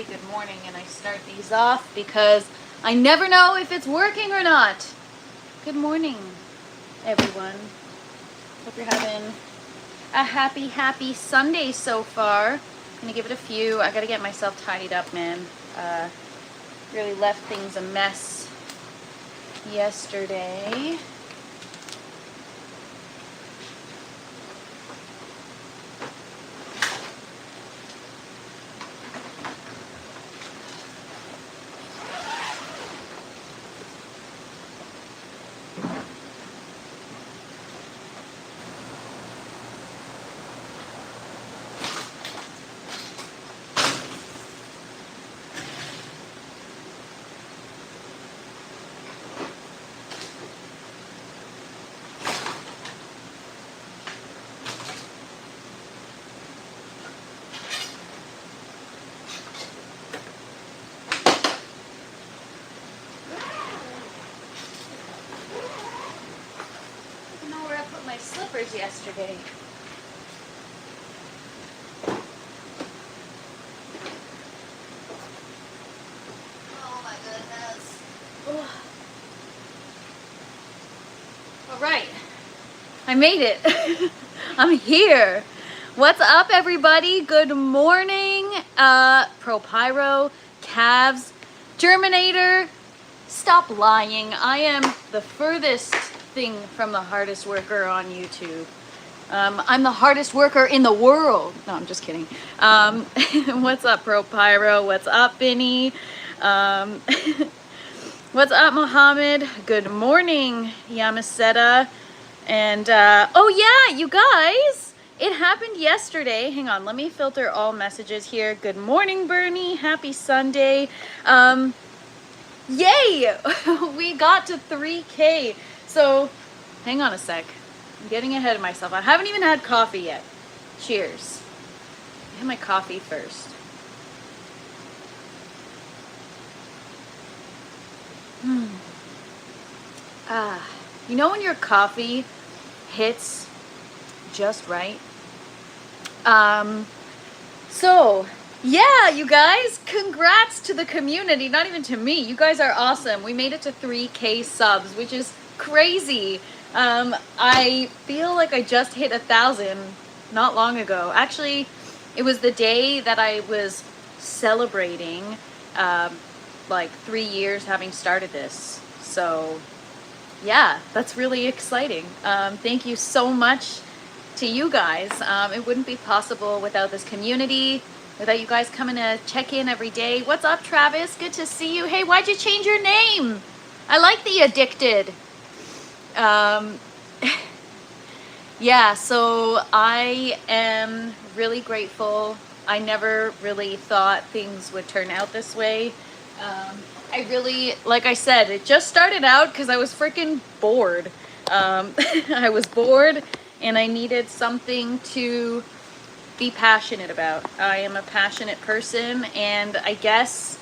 say good morning and I start these off because I never know if it's working or not. Good morning, everyone. Hope you're having a happy Sunday so far. I'm gonna give it a few. I gotta get myself tidied up, man. Really left things a mess yesterday. My slippers yesterday. Oh my goodness. Ugh. All right, I made it. I'm here. What's up, everybody? Good morning. ProPyro, Cavs, Germinator. Stop lying. I am the furthest thing from the hardest worker on YouTube. I'm the hardest worker in the world. No, I'm just kidding. What's up, ProPyro? What's up, Vinny? What's up, Mohammed? Good morning, Yamaseta. And, oh yeah, you guys, it happened yesterday. Hang on, let me filter all messages here. Good morning, Bernie. Happy Sunday. Yay! We got to 3K. So, hang on a sec. I'm getting ahead of myself. I haven't even had coffee yet. Cheers. I have my coffee first. You know when your coffee hits just right? So, yeah, you guys, congrats to the community. Not even to me. You guys are awesome. We made it to 3K subs, which is crazy. I feel like I just hit 1,000 not long ago. Actually, it was the day that I was celebrating like 3 years having started this. So yeah, that's really exciting. Thank you so much to you guys. It wouldn't be possible without this community, without you guys coming to check in every day. What's up, Travis? Good to see you. Hey, why'd you change your name? I like the addicted. Yeah, so I am really grateful. I never really thought things would turn out this way. I really, like I said, it just started out because I was freaking bored. I was bored and I needed something to be passionate about. I am a passionate person and I guess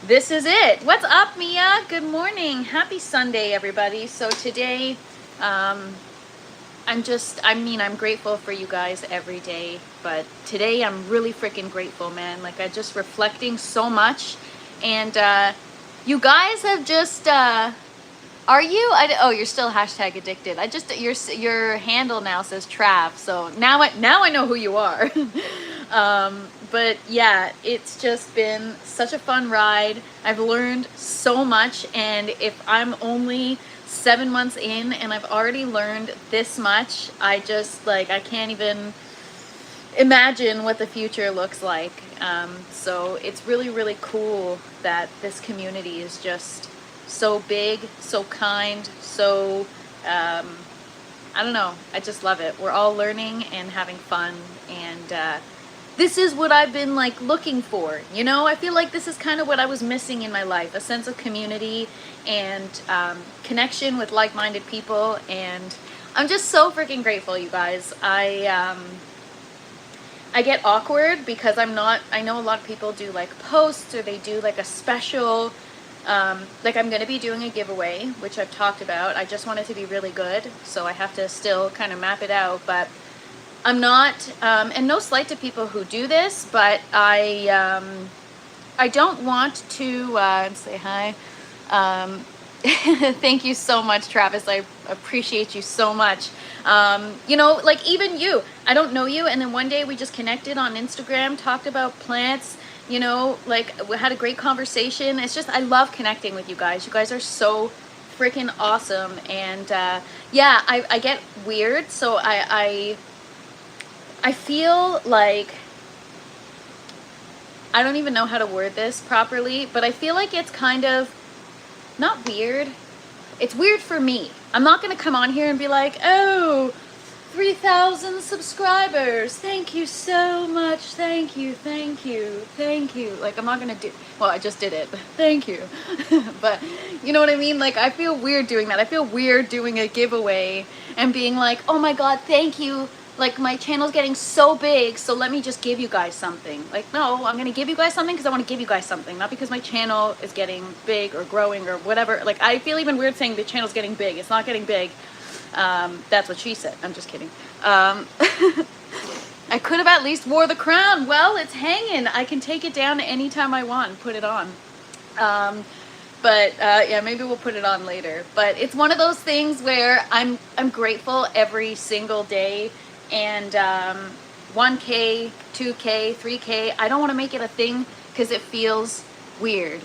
this is it. What's up, Mia? Good morning. Happy Sunday, everybody. So today, I'm grateful for you guys every day, but today I'm really freaking grateful, man. Like, I'm just reflecting so much, and you guys have just, are you? Oh, you're still hashtag addicted. Your handle now says Trav, so now I know who you are. But yeah, it's just been such a fun ride. I've learned so much, and if I'm only 7 months in and I've already learned this much, I can't even imagine what the future looks like. So it's really, really cool that this community is just so big, so kind, so, I don't know, I just love it. We're all learning and having fun, and this is what I've been like looking for, you know? I feel like this is kind of what I was missing in my life, a sense of community and connection with like-minded people, and I'm just so freaking grateful, you guys. I get awkward because I know a lot of people do like posts or they do like a special, like I'm going to be doing a giveaway, which I've talked about. I just want it to be really good, so I have to still kind of map it out, but I'm not, and no slight to people who do this, but I I don't want to say hi. Um, thank you so much, Travis. I appreciate you so much. You know, like even you, I don't know you. And then one day we just connected on Instagram, talked about plants, you know, like we had a great conversation. It's just, I love connecting with you guys. You guys are so freaking awesome. And yeah, I get weird. So I feel like, I don't even know how to word this properly, but I feel like it's kind of not weird. It's weird for me. I'm not going to come on here and be like, oh, 3,000 subscribers. Thank you so much. Thank you. Thank you. Thank you. Like, I'm not going to do, well, I just did it. Thank you. But you know what I mean? Like, I feel weird doing that. I feel weird doing a giveaway and being like, oh my God, thank you. Like, my channel's getting so big, so let me just give you guys something. Like, no, I'm going to give you guys something because I want to give you guys something, not because my channel is getting big or growing or whatever. Like, I feel even weird saying the channel's getting big. It's not getting big. That's what she said. I'm just kidding. I could have at least wore the crown. Well, it's hanging. I can take it down anytime I want and put it on. But yeah, maybe we'll put it on later. But it's one of those things where I'm grateful every single day. And 1K, 2K, 3K, I don't want to make it a thing because it feels weird.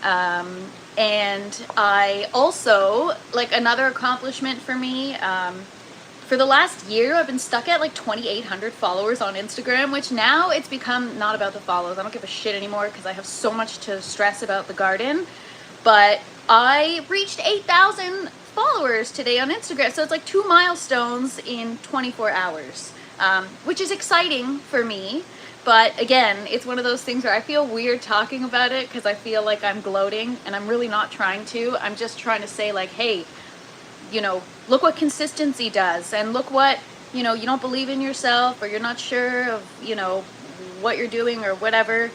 And I also, like, another accomplishment for me, for the last year, I've been stuck at like 2,800 followers on Instagram, which now it's become not about the follows. I don't give a shit anymore because I have so much to stress about the garden. But I reached 8,000 followers today on Instagram. So it's like 2 milestones in 24 hours, which is exciting for me. But again, it's one of those things where I feel weird talking about it because I feel like I'm gloating, and I'm really not trying to. I'm just trying to say like, hey, you know, look what consistency does, and look what, you know, you don't believe in yourself or you're not sure of, you know, what you're doing or whatever.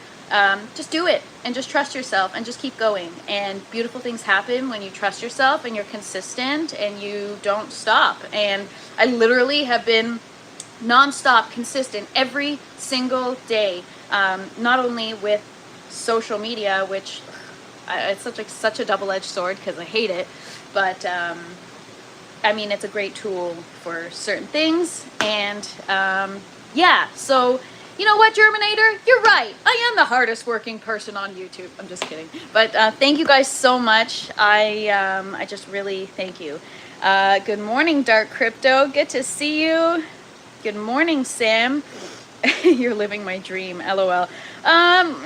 Just do it and just trust yourself and just keep going. And beautiful things happen when you trust yourself and you're consistent and you don't stop. And I literally have been nonstop consistent every single day, not only with social media, which it's such a double-edged sword because I hate it, but I mean, it's a great tool for certain things. And yeah, so you know what, Germinator? You're right. I am the hardest working person on YouTube. I'm just kidding. But thank you guys so much. I just really thank you. Good morning, Dark Crypto. Good to see you. Good morning, Sam. You're living my dream, LOL.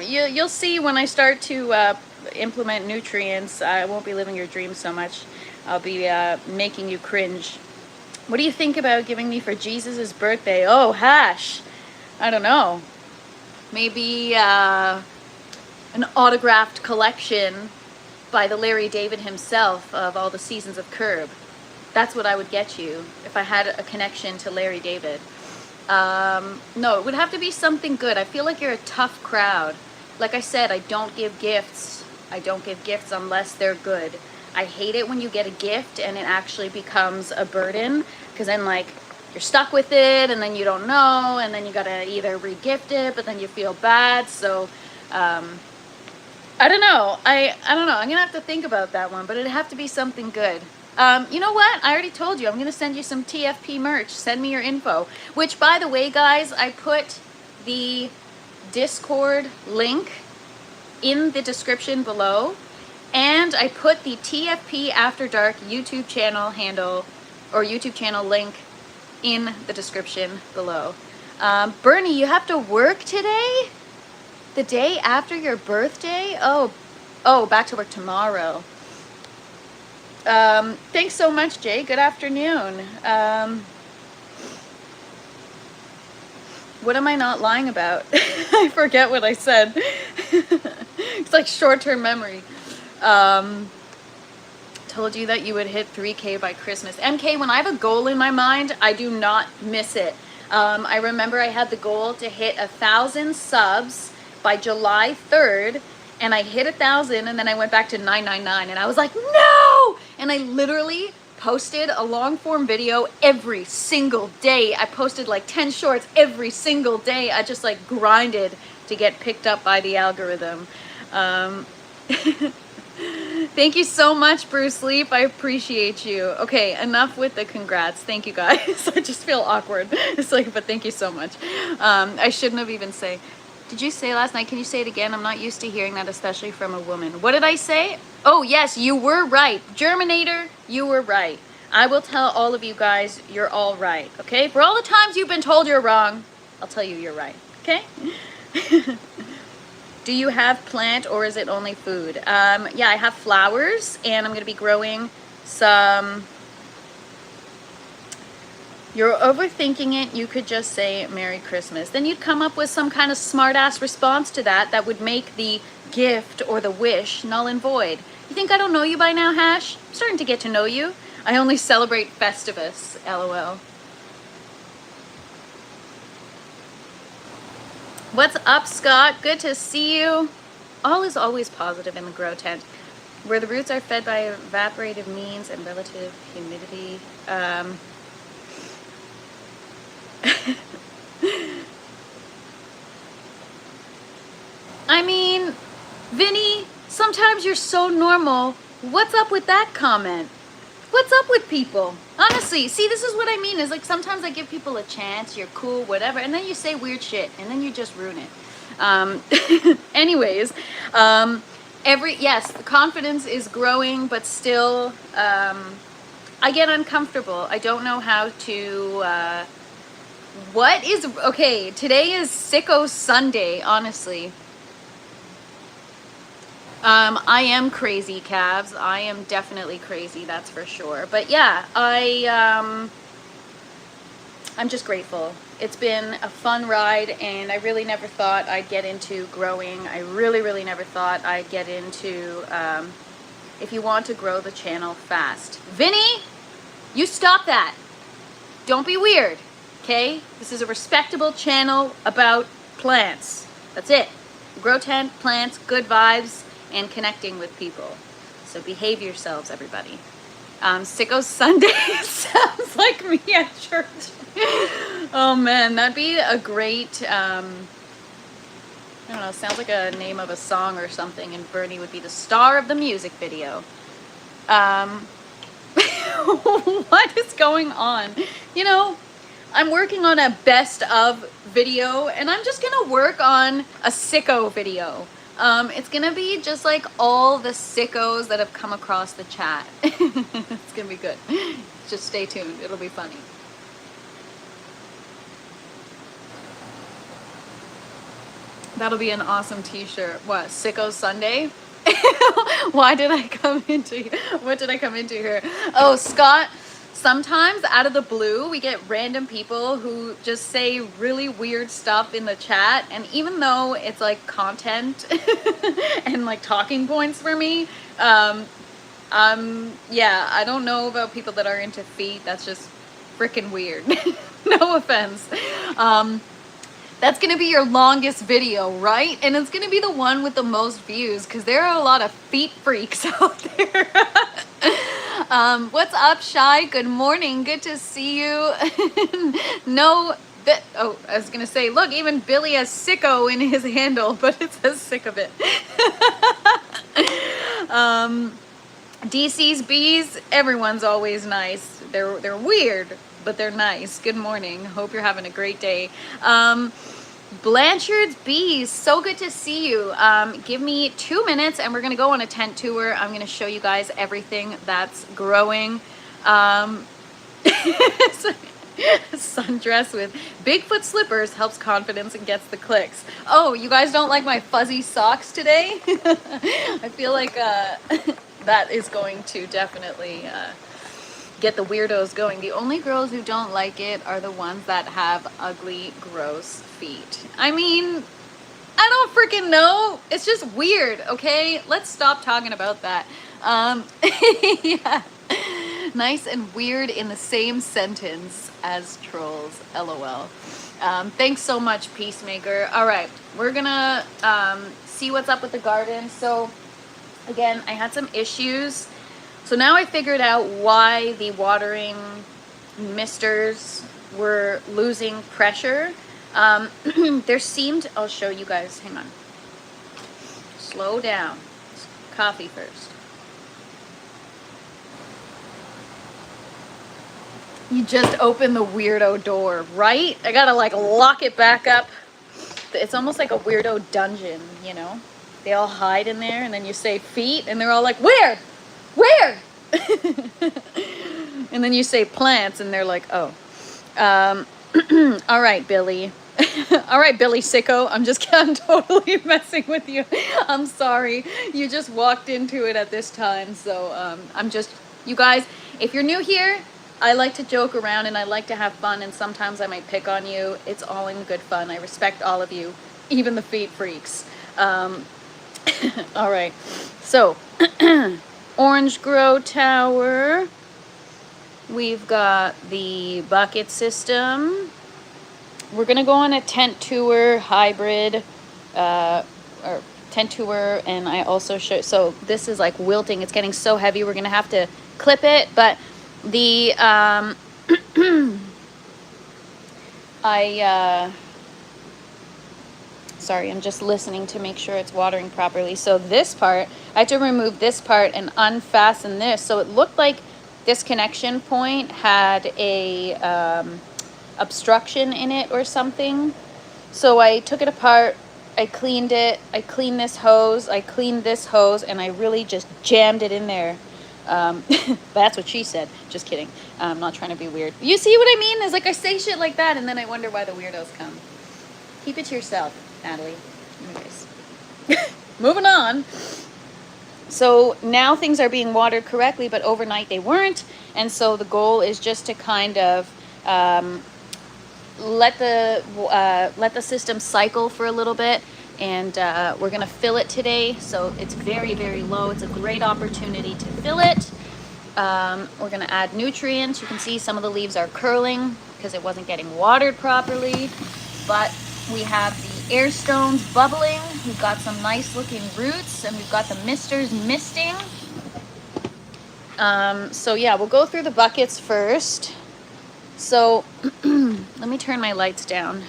You'll see when I start to implement nutrients, I won't be living your dream so much. I'll be making you cringe. What do you think about giving me for Jesus' birthday? Oh, hash. I don't know. Maybe an autographed collection by the Larry David himself of all the seasons of Curb. That's what I would get you if I had a connection to Larry David. No, it would have to be something good. I feel like you're a tough crowd. Like I said, I don't give gifts. I don't give gifts unless they're good. I hate it when you get a gift and it actually becomes a burden, because then like you're stuck with it and then you don't know, and then you gotta either re-gift it, but then you feel bad. So I don't know. I don't know. I'm gonna have to think about that one, but it'd have to be something good. You know what? I already told you. I'm going to send you some TFP merch. Send me your info. Which, by the way, guys, I put the Discord link in the description below. And I put the TFP After Dark YouTube channel handle or YouTube channel link in the description below. Bernie, you have to work today? The day after your birthday? Oh, back to work tomorrow. Thanks so much, Jay. Good afternoon. What am I not lying about? I forget what I said. It's like short-term memory. Told you that you would hit 3K by Christmas. MK, when I have a goal in my mind, I do not miss it. I remember I had the goal to hit 1,000 subs by July 3rd. And I hit 1,000, and then I went back to 999, and I was like, no! And I literally posted a long form video every single day. I posted like 10 shorts every single day. I just like grinded to get picked up by the algorithm. Um, Thank you so much, Bruce Leaf. I appreciate you. Okay, enough with the congrats. Thank you, guys. I just feel awkward. It's like, but thank you so much. I shouldn't have even say. Did you say last night? Can you say it again? I'm not used to hearing that, especially from a woman. What did I say? Oh, yes, you were right. Germinator, you were right. I will tell all of you guys you're all right, okay? For all the times you've been told you're wrong, I'll tell you you're right, okay? Do you have plant or is it only food? Yeah, I have flowers and I'm going to be growing some. You're overthinking it. You could just say Merry Christmas. Then you'd come up with some kind of smart ass response to that that would make the gift or the wish null and void. You think I don't know you by now, Hash? I'm starting to get to know you. I only celebrate Festivus, LOL. What's up, Scott? Good to see you. All is always positive in the grow tent, where the roots are fed by evaporative means and relative humidity. I mean, Vinny, sometimes you're so normal. What's up with that comment? What's up with people? Honestly, see, this is what I mean. Is like sometimes I give people a chance, you're cool, whatever, and then you say weird shit, and then you just ruin it. Anyways, yes, the confidence is growing, but still, I get uncomfortable. I don't know how to, okay, today is Sicko Sunday, honestly. I am crazy, Cavs. I am definitely crazy, that's for sure. But yeah, I'm just grateful. It's been a fun ride, and I really never thought I'd get into growing. I really, really never thought I'd get into, if you want to grow the channel fast. Vinny, you stop that. Don't be weird, okay? This is a respectable channel about plants. That's it. Grow tent, plants, good vibes, and connecting with people. So behave yourselves, everybody. Sicko Sunday sounds like me at church. Oh man, that'd be a great, I don't know, sounds like a name of a song or something, and Bernie would be the star of the music video. What is going on? You know, I'm working on a best of video, and I'm just gonna work on a sicko video. It's gonna be just like all the sickos that have come across the chat. It's gonna be good. Just stay tuned. It'll be funny. That'll be an awesome t-shirt. What, Sicko Sunday? Why did I come into here? What did I come into here? Oh, Scott, sometimes out of the blue, we get random people who just say really weird stuff in the chat. And even though it's like content and like talking points for me, yeah, I don't know about people that are into feet. That's just freaking weird. No offense. That's gonna be your longest video, right? And it's gonna be the one with the most views, because there are a lot of feet freaks out there. What's up, Shy? Good morning. Good to see you. Oh, I was gonna say, look, even Billy has sicko in his handle, but it says sick of it. DC's bees, everyone's always nice. They're weird, but they're nice. Good morning. Hope you're having a great day. Blanchard's bees, so good to see you. Give me 2 minutes and we're gonna go on a tent tour. I'm gonna show you guys everything that's growing. Sundress with Bigfoot slippers helps confidence and gets the clicks. Oh, you guys don't like my fuzzy socks today? I feel like that is going to definitely get the weirdos going. The only girls who don't like it are the ones that have ugly, gross feet. I mean, I don't freaking know. It's just weird, okay? Let's stop talking about that. Yeah. Nice and weird in the same sentence as trolls, LOL. Thanks so much, Peacemaker. All right, we're gonna see what's up with the garden. So again, I had some issues. So now I figured out why the watering misters were losing pressure. There seemed, I'll show you guys, hang on. slow down. Coffee first. You just opened the weirdo door, right? I gotta like lock it back up. It's almost like a weirdo dungeon, you know? They all hide in there, and then you say feet, and they're all like, where? Where? And then you say plants, and they're like, oh. All right, Billy. All right, Billy Sicko. I'm totally messing with you. I'm sorry. You just walked into it at this time. So you guys, if you're new here, I like to joke around and I like to have fun, and sometimes I might pick on you. It's all in good fun. I respect all of you, even the feet freaks. All right. So, Orange Grow Tower. We've got the bucket system. We're going to go on a tent tour hybrid, or tent tour, and I also show, so this is like wilting. It's getting so heavy, we're going to have to clip it, but the, sorry, I'm just listening to make sure it's watering properly. So this part, I had to remove this part and unfasten this. So it looked like this connection point had a obstruction in it or something. So I took it apart, I cleaned it, I cleaned this hose, I cleaned this hose, and I really just jammed it in there. That's what she said. Just kidding. I'm not trying to be weird. You see what I mean? It's like I say shit like that, and then I wonder why the weirdos come. Keep it to yourself, Natalie. Anyways. Moving on. So now things are being watered correctly, but overnight they weren't. And so the goal is just to kind of let the system cycle for a little bit. And we're going to fill it today. So it's very, very low. It's a great opportunity to fill it. We're going to add nutrients. You can see some of the leaves are curling because it wasn't getting watered properly. But we have the air stones bubbling. We've got some nice looking roots, and we've got the misters misting. So yeah, we'll go through the buckets first. So let me turn my lights down.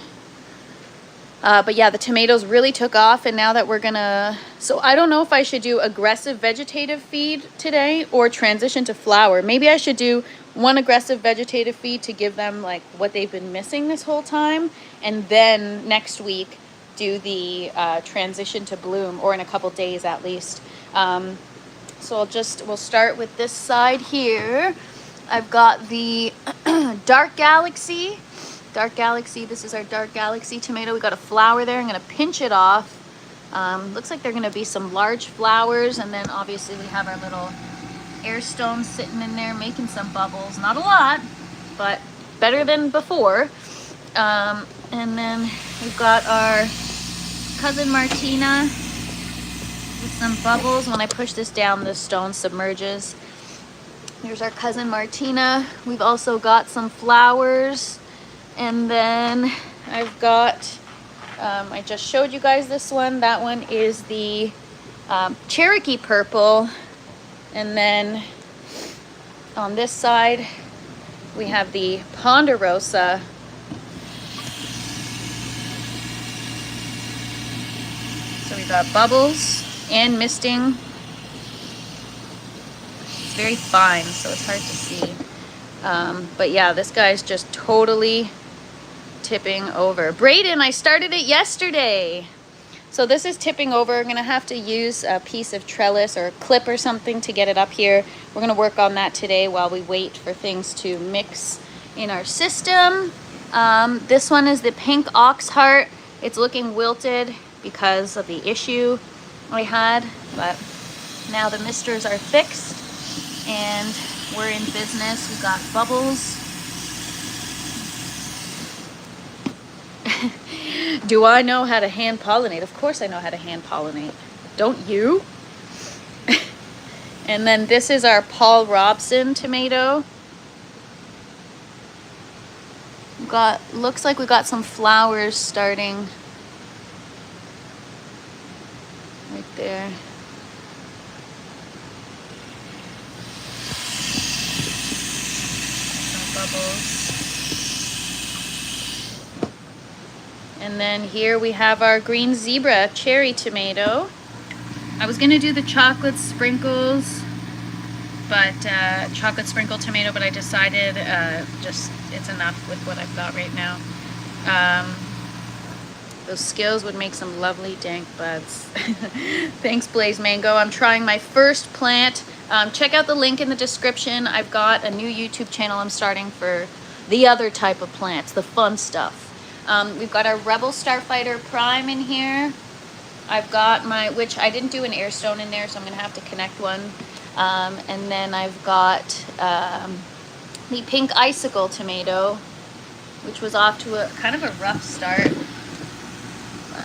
But yeah, the tomatoes really took off, and now that we're gonna, so I don't know if I should do aggressive vegetative feed today or transition to flower. Maybe I should do one aggressive vegetative feed to give them like what they've been missing this whole time, and then next week do the transition to bloom, or in a couple days at least. So we'll start with this side here. I've got the Dark Galaxy. This is our Dark Galaxy tomato. We got a flower there. I'm gonna pinch it off. Looks like they're gonna be some large flowers, and then obviously we have our little air stones sitting in there making some bubbles. Not a lot, but better than before. And then we've got our Cousin Martina with some bubbles. When I push this down, the stone submerges. Here's our Cousin Martina. We've also got some flowers. And then I've got, I just showed you guys this one. That one is the Cherokee purple. And then on this side, we have the Ponderosa. So we've got bubbles and misting. It's very fine, so it's hard to see. But yeah, this guy's just totally tipping over. Brayden, I started it yesterday. So this is tipping over. I'm gonna have to use a piece of trellis or a clip or something to get it up here. We're gonna work on that today while we wait for things to mix in our system. This one is the pink ox heart. It's looking wilted because of the issue I had, but now the misters are fixed and we're in business. We've got bubbles. Do I know how to hand pollinate? Of course I know how to hand pollinate. Don't you? And then this is our Paul Robson tomato. Looks like we got some flowers starting right there. Some bubbles. And then here we have our green zebra cherry tomato. I was gonna do the chocolate sprinkles, but chocolate sprinkle tomato, but I decided just it's enough with what I've got right now. Those skills would make some lovely dank buds. Thanks, Blaze Mango. I'm trying my first plant. Check out the link in the description. I've got a new YouTube channel I'm starting for the other type of plants, the fun stuff. We've got our Rebel Starfighter Prime in here. I've got my, which I didn't do an air stone in there, so I'm gonna have to connect one. And then I've got the pink icicle tomato, which was off to a kind of a rough start.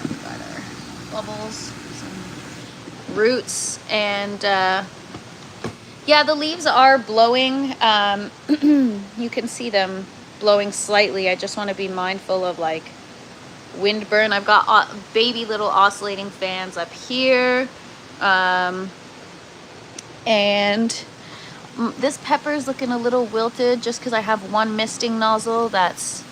We've got our bubbles, some roots, and yeah, the leaves are blowing. You can see them blowing slightly. I just want to be mindful of like wind burn. I've got baby little oscillating fans up here. And this pepper is looking a little wilted just because I have one misting nozzle that's,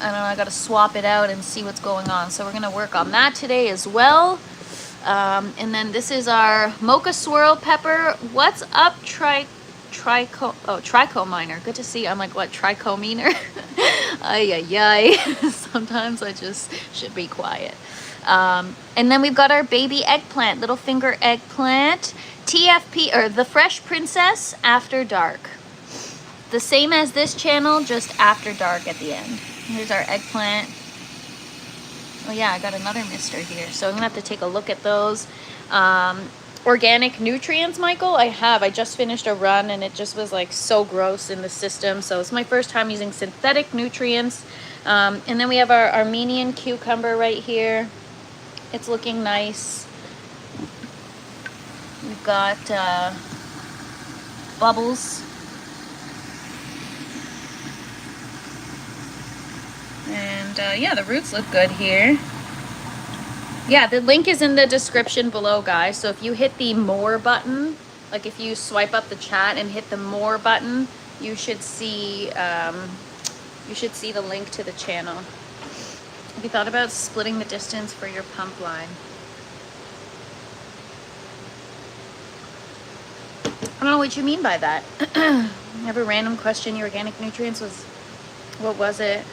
I don't know, I got to swap it out and see what's going on. So we're going to work on that today as well. And then this is our mocha swirl pepper. What's up, trico miner? Good to see you. I'm like, what, trico-miner? Ay, ay, ay. Sometimes I just should be quiet. And then we've got our baby eggplant, little finger eggplant. TFP, or the Fresh Princess After Dark. The same as this channel, just after dark at the end. Here's our eggplant. Oh yeah, I got another mister here, so I'm gonna have to take a look at those. Organic nutrients, Michael, I just finished a run and it just was like so gross in the system, so it's my first time using synthetic nutrients. And then we have our Armenian cucumber right here. It's looking nice. We've got bubbles. And yeah, the roots look good here. Yeah, the link is in the description below, guys. So if you hit the more button, like if you swipe up the chat and hit the more button, you should see the link to the channel. Have you thought about splitting the distance for your pump line? I don't know what you mean by that. I have a random question. Your organic nutrients was, what was it?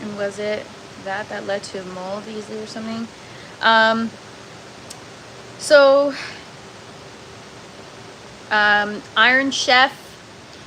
And was it that led to mold easily or something? Iron Chef,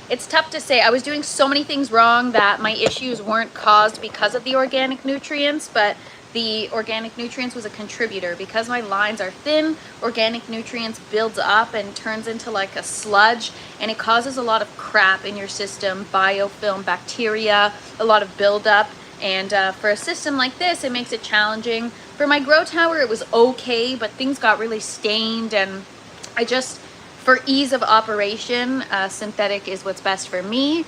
it's tough to say. I was doing so many things wrong that my issues weren't caused because of the organic nutrients, but the organic nutrients was a contributor. Because my lines are thin, organic nutrients builds up and turns into like a sludge, and it causes a lot of crap in your system, biofilm, bacteria, a lot of buildup. And for a system like this, it makes it challenging. For my grow tower, it was okay, but things got really stained, and I just, for ease of operation, synthetic is what's best for me.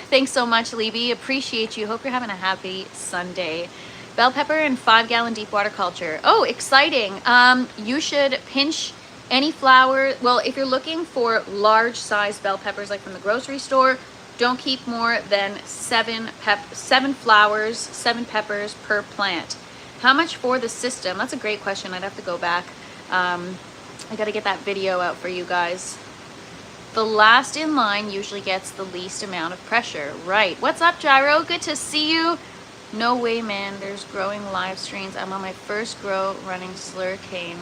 Thanks so much, Libby. Appreciate you. Hope you're having a happy Sunday. Bell pepper and 5-gallon deep water culture. Oh, exciting. You should pinch any flower. Well, if you're looking for large size bell peppers like from the grocery store, don't keep more than 7 flowers, 7 peppers per plant. How much for the system? That's a great question. I'd have to go back. I got to get that video out for you guys. The last in line usually gets the least amount of pressure. Right. What's up, Gyro? Good to see you. No way, man. There's growing live streams. I'm on my first grow running Slurricane.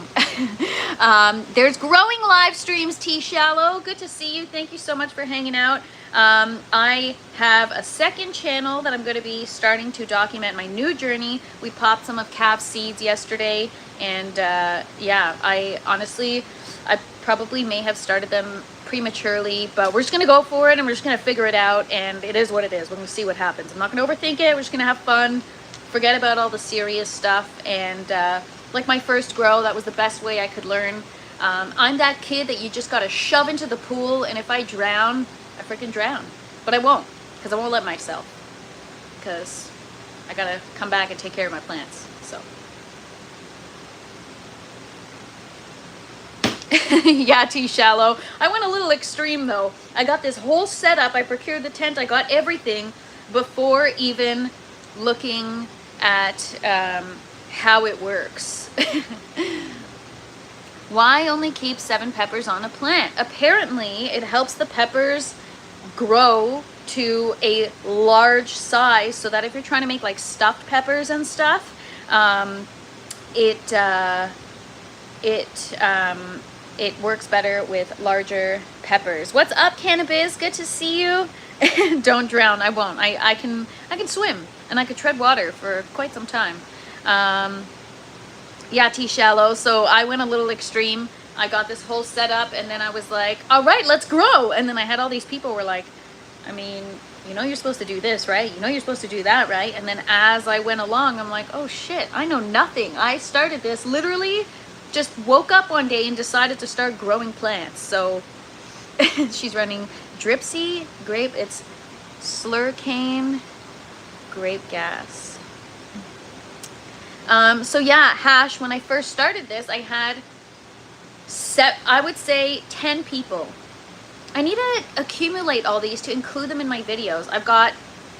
There's growing live streams, T Shallow. Good to see you. Thank you so much for hanging out. I have a second channel that I'm going to be starting to document my new journey. We popped some of Cav's seeds yesterday, and yeah, I probably may have started them prematurely, but we're just gonna go for it and we're just gonna figure it out, and it is what it is. We're gonna see what happens. I'm not gonna overthink it. We're just gonna have fun, forget about all the serious stuff, and like my first grow, that was the best way I could learn. I'm that kid that you just gotta shove into the pool, and if I drown, I freaking drown. But I won't, because I won't let myself, because I gotta come back and take care of my plants. So yeah, T Shallow. I went a little extreme though. I got this whole setup. I procured the tent. I got everything before even looking at how it works. Why only keep 7 peppers on a plant? Apparently, it helps the peppers grow to a large size so that if you're trying to make like stuffed peppers and stuff, it works better with larger peppers. What's up, Cannabis? Good to see you. Don't drown. I won't. I can swim and I could tread water for quite some time. Yeah, T shallow. So I went a little extreme. I got this whole setup and then I was like, all right, let's grow. And then I had all these people were like, I mean, you know, you're supposed to do this, right? You know, you're supposed to do that, right? And then as I went along, I'm like, oh shit, I know nothing. I started this literally, just woke up one day and decided to start growing plants. So she's running Dripsy grape. It's slurricane grape gas. So yeah, Hash, when I first started this, I had I would say 10 people. I need to accumulate all these to include them in my videos. I've got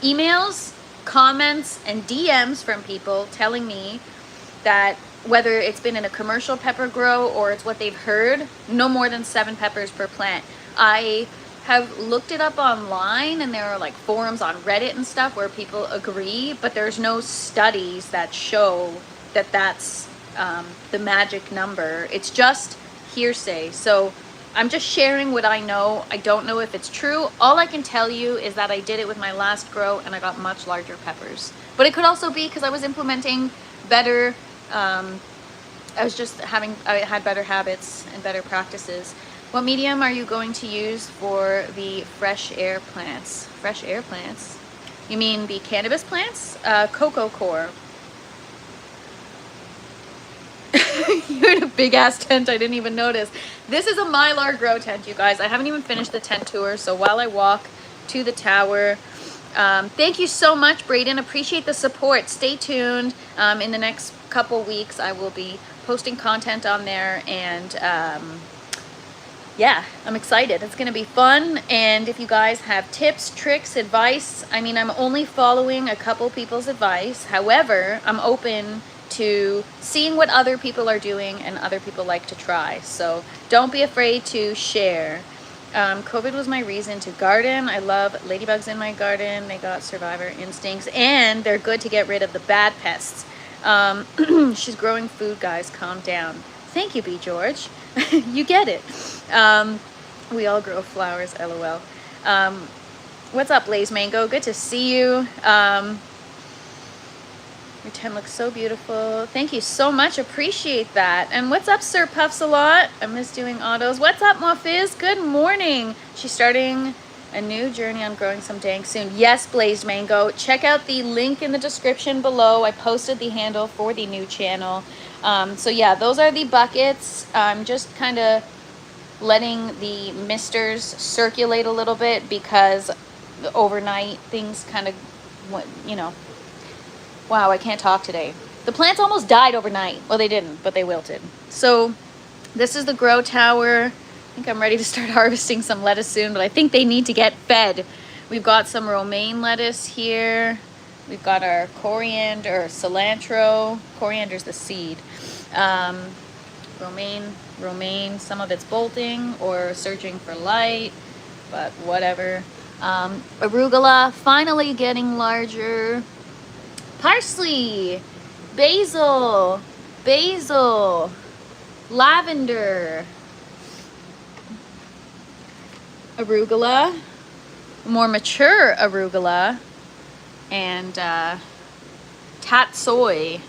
emails, comments, and DMs from people telling me that whether it's been in a commercial pepper grow or it's what they've heard, no more than 7 peppers per plant. I have looked it up online and there are like forums on Reddit and stuff where people agree, but there's no studies that show that that's the magic number. It's just hearsay. So I'm just sharing what I know. I don't know if it's true. All I can tell you is that I did it with my last grow and I got much larger peppers. But it could also be because I was implementing better, I had better habits and better practices. What medium are you going to use for the fresh air plants? Fresh air plants? You mean the cannabis plants? Cocoa core. You're in a big ass tent, I didn't even notice. This is a Mylar grow tent, you guys. I haven't even finished the tent tour, so while I walk to the tower, thank you so much, Brayden. Appreciate the support. Stay tuned. In the next couple weeks, I will be posting content on there, and yeah, I'm excited. It's gonna be fun. And if you guys have tips, tricks, advice, I mean, I'm only following a couple people's advice. However, I'm open to seeing what other people are doing and other people like to try. So don't be afraid to share. COVID was my reason to garden. I love ladybugs in my garden. They got survivor instincts and they're good to get rid of the bad pests. She's growing food, guys. Calm down. Thank you, B. George. You get it. We all grow flowers, LOL. What's up, Blaze Mango? Good to see you. Your tent looks so beautiful. Thank you so much. Appreciate that. And what's up, Sir Puffs a lot? I miss doing autos. What's up, Moffiz? Good morning. She's starting a new journey on growing some dank soon. Yes, Blazed Mango. Check out the link in the description below. I posted the handle for the new channel. So yeah, those are the buckets. I'm just kind of letting the misters circulate a little bit because overnight things kind of, you know, wow, I can't talk today. The plants almost died overnight. Well, they didn't, but they wilted. So this is the grow tower. I think I'm ready to start harvesting some lettuce soon, but I think they need to get fed. We've got some romaine lettuce here. We've got our coriander, or cilantro. Coriander's the seed. Romaine, some of it's bolting or searching for light, but whatever. Arugula, finally getting larger. Parsley, basil, lavender, arugula, more mature arugula, and tatsoi,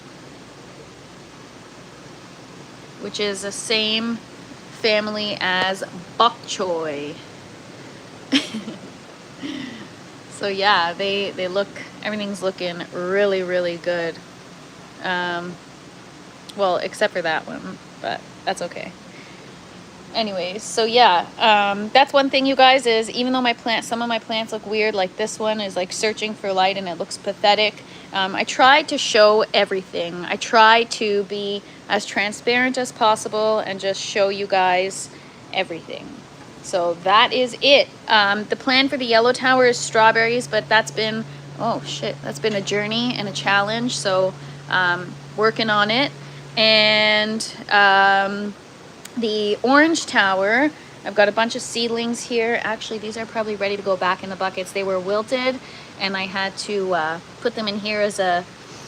which is the same family as bok choy. So yeah, they look, everything's looking really, really good. Well, except for that one, but that's okay. Anyways, so yeah, that's one thing, you guys, is even though some of my plants look weird, like this one is like searching for light and it looks pathetic. I tried to show everything. I tried to be as transparent as possible and just show you guys everything. So that is it. The plan for the yellow tower is strawberries, but that's been, oh shit, that's been a journey and a challenge. So working on it. And the orange tower, I've got a bunch of seedlings here. Actually, these are probably ready to go back in the buckets. They were wilted, and I had to put them in here as a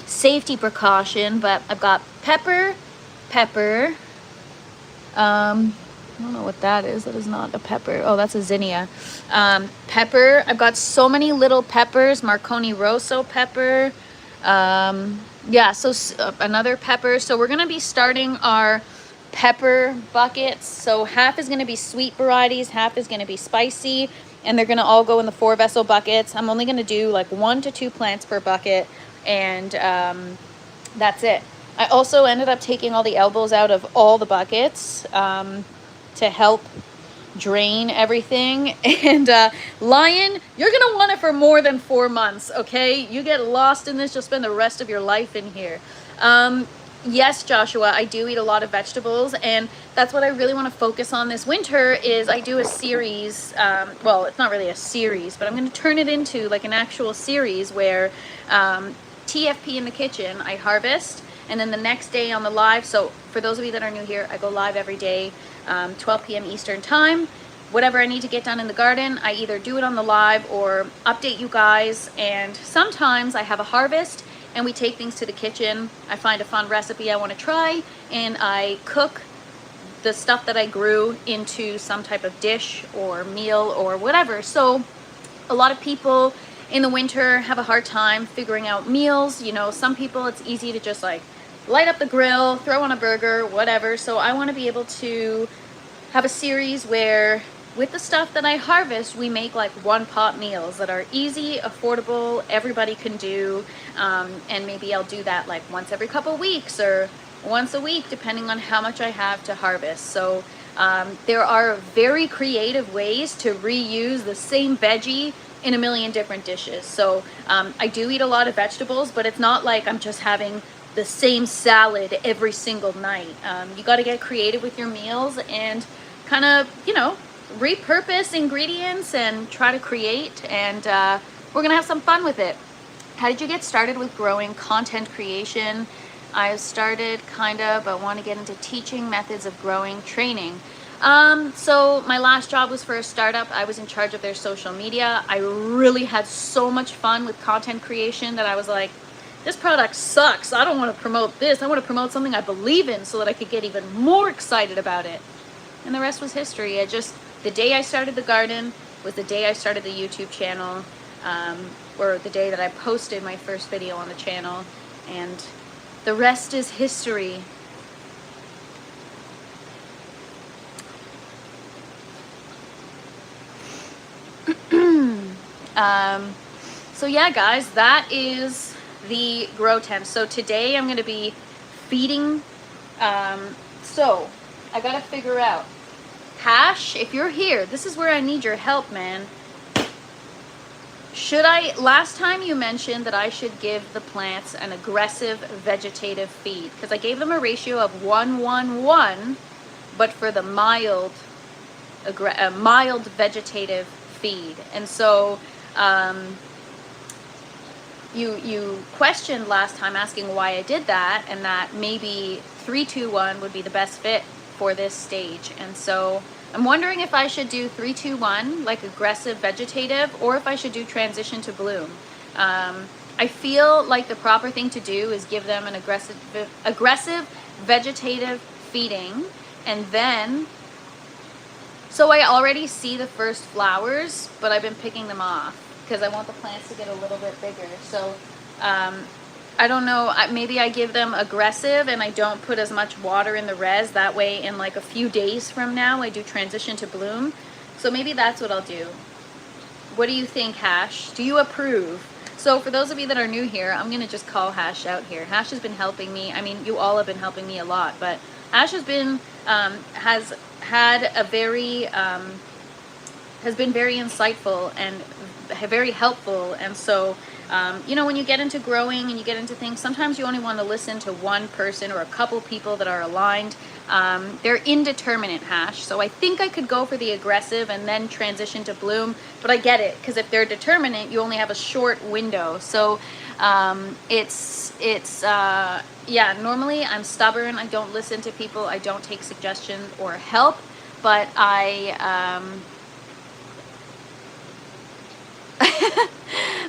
safety precaution. But I've got pepper, I don't know what that is. That is not a pepper. Oh, that's a zinnia. Pepper. I've got so many little peppers. Marconi Rosso pepper. Yeah, so another pepper. So we're going to be starting our pepper buckets. So half is going to be sweet varieties, half is going to be spicy, and they're going to all go in the 4-vessel buckets. I'm only going to do like 1 to 2 plants per bucket, and that's it. I also ended up taking all the elbows out of all the buckets to help drain everything. And Lion, you're gonna want it for more than 4 months, okay? You get lost in this, you'll spend the rest of your life in here. Yes, Joshua, I do eat a lot of vegetables, and that's what I really want to focus on this winter. Is I do a series, well, it's not really a series, but I'm going to turn it into like an actual series where TFP in the kitchen, I harvest, and then the next day on the live. So for those of you that are new here, I go live every day, 12 p.m. Eastern time. Whatever I need to get done in the garden, I either do it on the live or update you guys. And sometimes I have a harvest and we take things to the kitchen. I find a fun recipe I want to try, and I cook the stuff that I grew into some type of dish or meal or whatever. So a lot of people in the winter have a hard time figuring out meals. You know, some people it's easy to just like light up the grill, throw on a burger, whatever. So I want to be able to have a series where with the stuff that I harvest, we make like one-pot meals that are easy, affordable, everybody can do, and maybe I'll do that like once every couple weeks or once a week, depending on how much I have to harvest. So there are very creative ways to reuse the same veggie in a million different dishes. So I do eat a lot of vegetables, but it's not like I'm just having the same salad every single night. You got to get creative with your meals and kind of, you know, repurpose ingredients and try to create, and we're gonna have some fun with it. How did you get started with growing? Content creation. I started kind of, I want to get into teaching methods of growing, training. So my last job was for a startup. I was in charge of their social media. I really had so much fun with content creation that I was like, this product sucks. I don't want to promote this. I want to promote something I believe in so that I could get even more excited about it. And the rest was history. The day I started the garden was the day I started the YouTube channel, or the day that I posted my first video on the channel, and the rest is history. So yeah, guys, that is the grow tent. So today I'm going to be feeding, so I got to figure out, Hash, if you're here, this is where I need your help, man. Last time you mentioned that I should give the plants an aggressive vegetative feed, because I gave them a ratio of 1-1-1, but for the mild vegetative feed. And so you questioned last time asking why I did that, and that maybe 3-2-1 would be the best fit for this stage. And so I'm wondering if I should do 3-2-1, like aggressive vegetative, or if I should do transition to bloom. I feel like the proper thing to do is give them an aggressive vegetative feeding, and then, so I already see the first flowers, but I've been picking them off because I want the plants to get a little bit bigger. So I don't know, maybe I give them aggressive and I don't put as much water in the res. That way in like a few days from now, I do transition to bloom. So maybe that's what I'll do. What do you think, Hash? Do you approve? So for those of you that are new here, I'm going to just call Hash out here. Hash has been helping me. I mean, you all have been helping me a lot, but Hash has been, has been very insightful and very helpful. And so You know, when you get into growing and you get into things, sometimes you only want to listen to one person or a couple people that are aligned. They're indeterminate, Hash. So I think I could go for the aggressive and then transition to bloom, but I get it, because if they're determinate, you only have a short window. So yeah, normally I'm stubborn. I don't listen to people. I don't take suggestions or help, but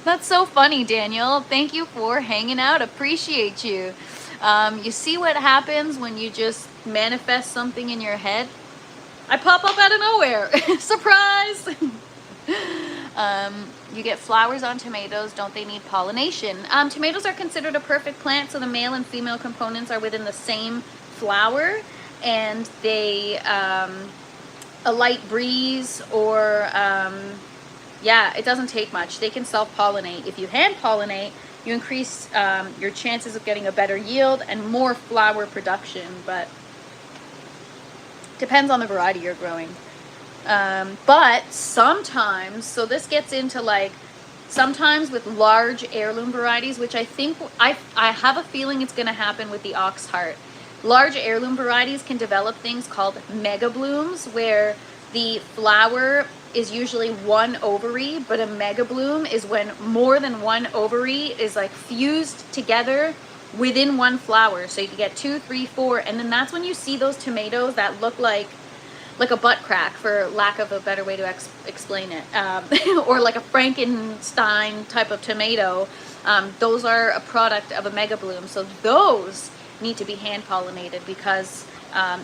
that's so funny, Daniel. Thank you for hanging out. Appreciate you. You see what happens when you just manifest something in your head? I pop up out of nowhere. Surprise! You get flowers on tomatoes. Don't they need pollination? Tomatoes are considered a perfect plant, so the male and female components are within the same flower, and they, a light breeze or, yeah, it doesn't take much. They can self-pollinate. If you hand-pollinate, you increase your chances of getting a better yield and more flower production, but depends on the variety you're growing. But sometimes, so this gets into like, sometimes with large heirloom varieties, which I think, I have a feeling it's going to happen with the ox heart. Large heirloom varieties can develop things called mega blooms, where the flower is usually one ovary, but a mega bloom is when more than one ovary is like fused together within one flower. So you can get 2, 3, 4, and then that's when you see those tomatoes that look like a butt crack, for lack of a better way to explain it, or like a Frankenstein type of tomato. Those are a product of a mega bloom. So those need to be hand pollinated, because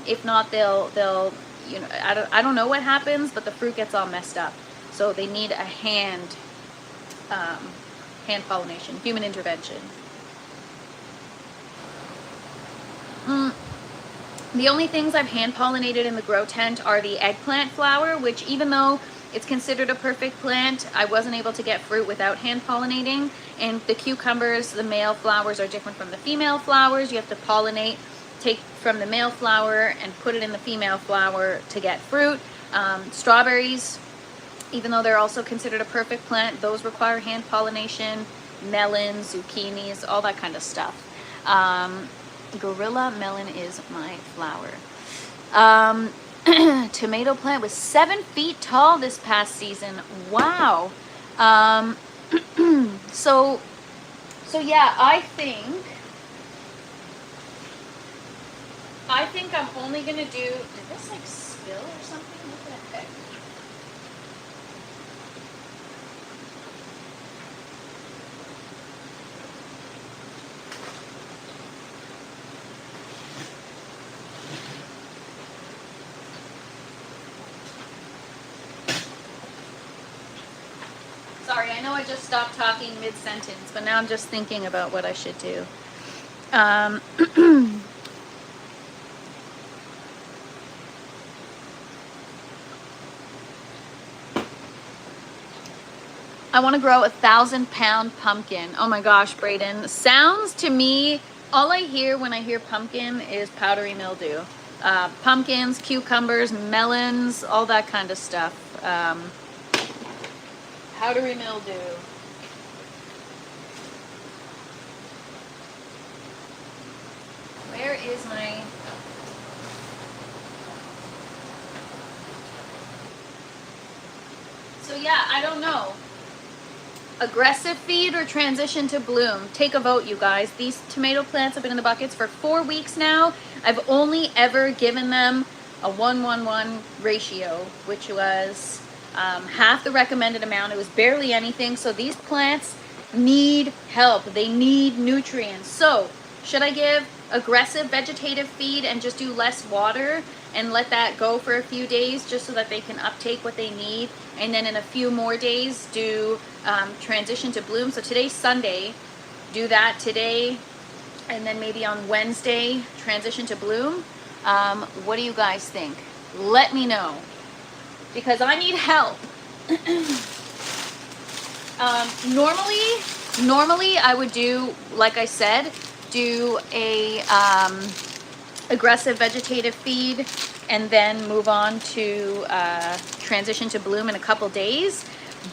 if not, they'll you know, I don't know what happens, but the fruit gets all messed up. So they need a hand pollination, human intervention. The only things I've hand pollinated in the grow tent are the eggplant flower, which even though it's considered a perfect plant, I wasn't able to get fruit without hand pollinating. And the cucumbers, the male flowers are different from the female flowers. You have to pollinate, take from the male flower and put it in the female flower to get fruit. Strawberries, even though they're also considered a perfect plant, those require hand pollination. Melons, zucchinis, all that kind of stuff. Gorilla melon is my flower. Tomato plant was 7 feet tall this past season. Wow. So yeah, I think I'm only gonna do, did this like spill or something? What the heck? Sorry, I know I just stopped talking mid-sentence, but now I'm just thinking about what I should do. I want to grow 1,000-pound pumpkin. Oh my gosh, Brayden. Sounds to me, all I hear when I hear pumpkin is powdery mildew. Pumpkins, cucumbers, melons, all that kind of stuff. Powdery mildew. Where is my... So yeah, I don't know. Aggressive feed or transition to bloom? Take a vote, you guys. These tomato plants have been in the buckets for 4 weeks now. I've only ever given them a 1-1-1 ratio, which was half the recommended amount. It was barely anything. So these plants need help. They need nutrients. So should I give aggressive vegetative feed and just do less water and let that go for a few days just so that they can uptake what they need, and then in a few more days do transition to bloom? So today's Sunday, do that today, and then maybe on Wednesday transition to bloom. What do you guys think? Let me know, because I need help. Normally I would do, like I said, do a aggressive vegetative feed and then move on to transition to bloom in a couple days.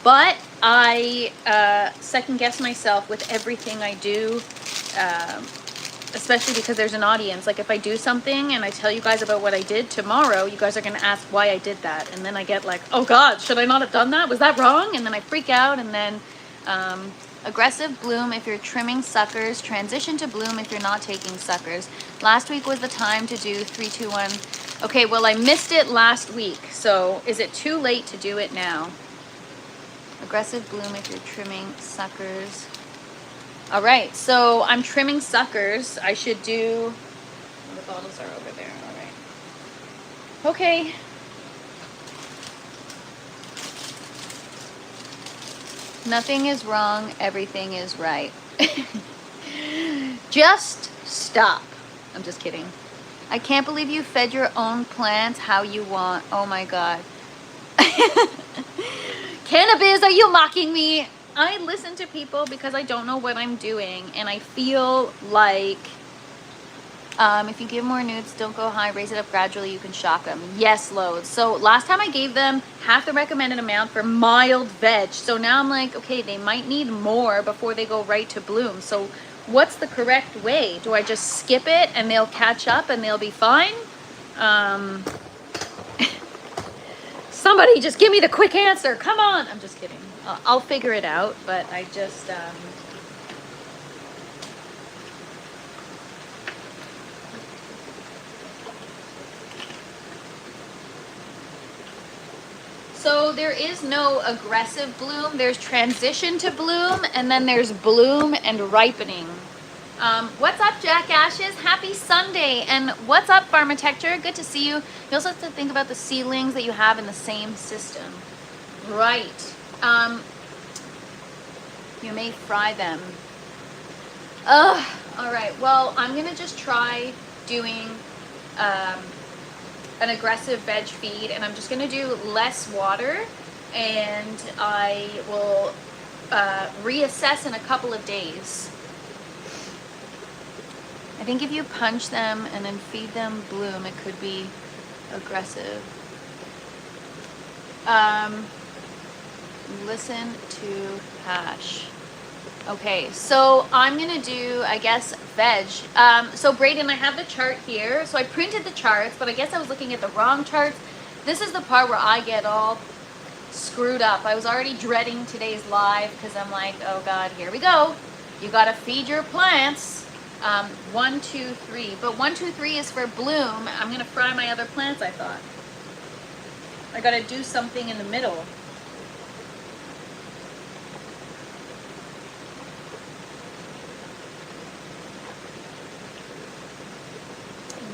But I second guess myself with everything I do, especially because there's an audience. Like if I do something and I tell you guys about what I did tomorrow, you guys are going to ask why I did that. And then I get like, oh God, should I not have done that? Was that wrong? And then I freak out. And then aggressive bloom if you're trimming suckers, transition to bloom if you're not taking suckers. Last week was the time to do 3, 2, 1. Okay, well I missed it last week. So is it too late to do it now? Aggressive bloom if you're trimming suckers. All right, so I'm trimming suckers. I should do, the bottles are over there. All right. Okay. Nothing is wrong. Everything is right. Just stop. I'm just kidding. I can't believe you fed your own plants how you want. Oh my God. Cannabis, are you mocking me? I listen to people because I don't know what I'm doing, and I feel like if you give more nudes, don't go high, raise it up gradually, you can shock them. Yes, loads. So last time I gave them half the recommended amount for mild veg. So now I'm like, okay, they might need more before they go right to bloom. So what's the correct way? Do I just skip it and they'll catch up and they'll be fine? Somebody just give me the quick answer. Come on. I'm just kidding. I'll figure it out, but I just... So there is no aggressive bloom. There's transition to bloom, and then there's bloom and ripening. What's up, Jack Ashes? Happy Sunday. And what's up, Pharmatecture? Good to see you. You also have to think about the seedlings that you have in the same system. Right. You may fry them. Ugh. All right. Well, I'm going to just try doing an aggressive veg feed, and I'm just going to do less water, and I will reassess in a couple of days. I think if you punch them and then feed them bloom, it could be aggressive. Listen to hash. Okay, so I'm gonna do, I guess, veg. So Brayden, I have the chart here. So I printed the charts, but I guess I was looking at the wrong charts. This is the part where I get all screwed up. I was already dreading today's live because I'm like, oh God, here we go. You gotta feed your plants. 1, 2, 3. But 1, 2, 3 is for bloom. I'm gonna fry my other plants, I thought. I gotta do something in the middle.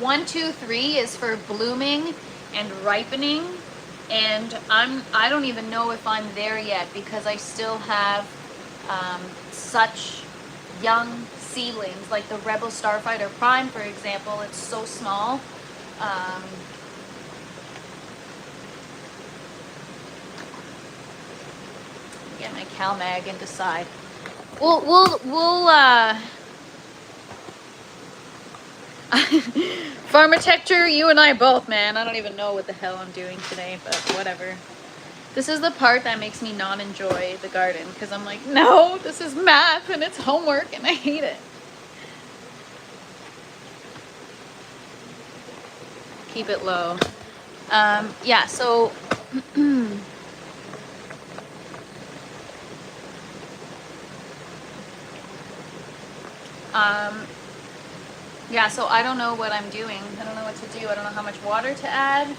One, 2, 3 is for blooming and ripening, and I don't even know if I'm there yet because I still have such young seedlings, like the Rebel Starfighter Prime, for example. It's so small. Get my CalMag and decide. We'll Pharmatecture, you and I both, man. I don't even know what the hell I'm doing today, but whatever. This is the part that makes me not enjoy the garden, because I'm like, no, this is math and it's homework and I hate it. Keep it low. Yeah, so yeah, so I don't know what I'm doing. I don't know what to do. I don't know how much water to add.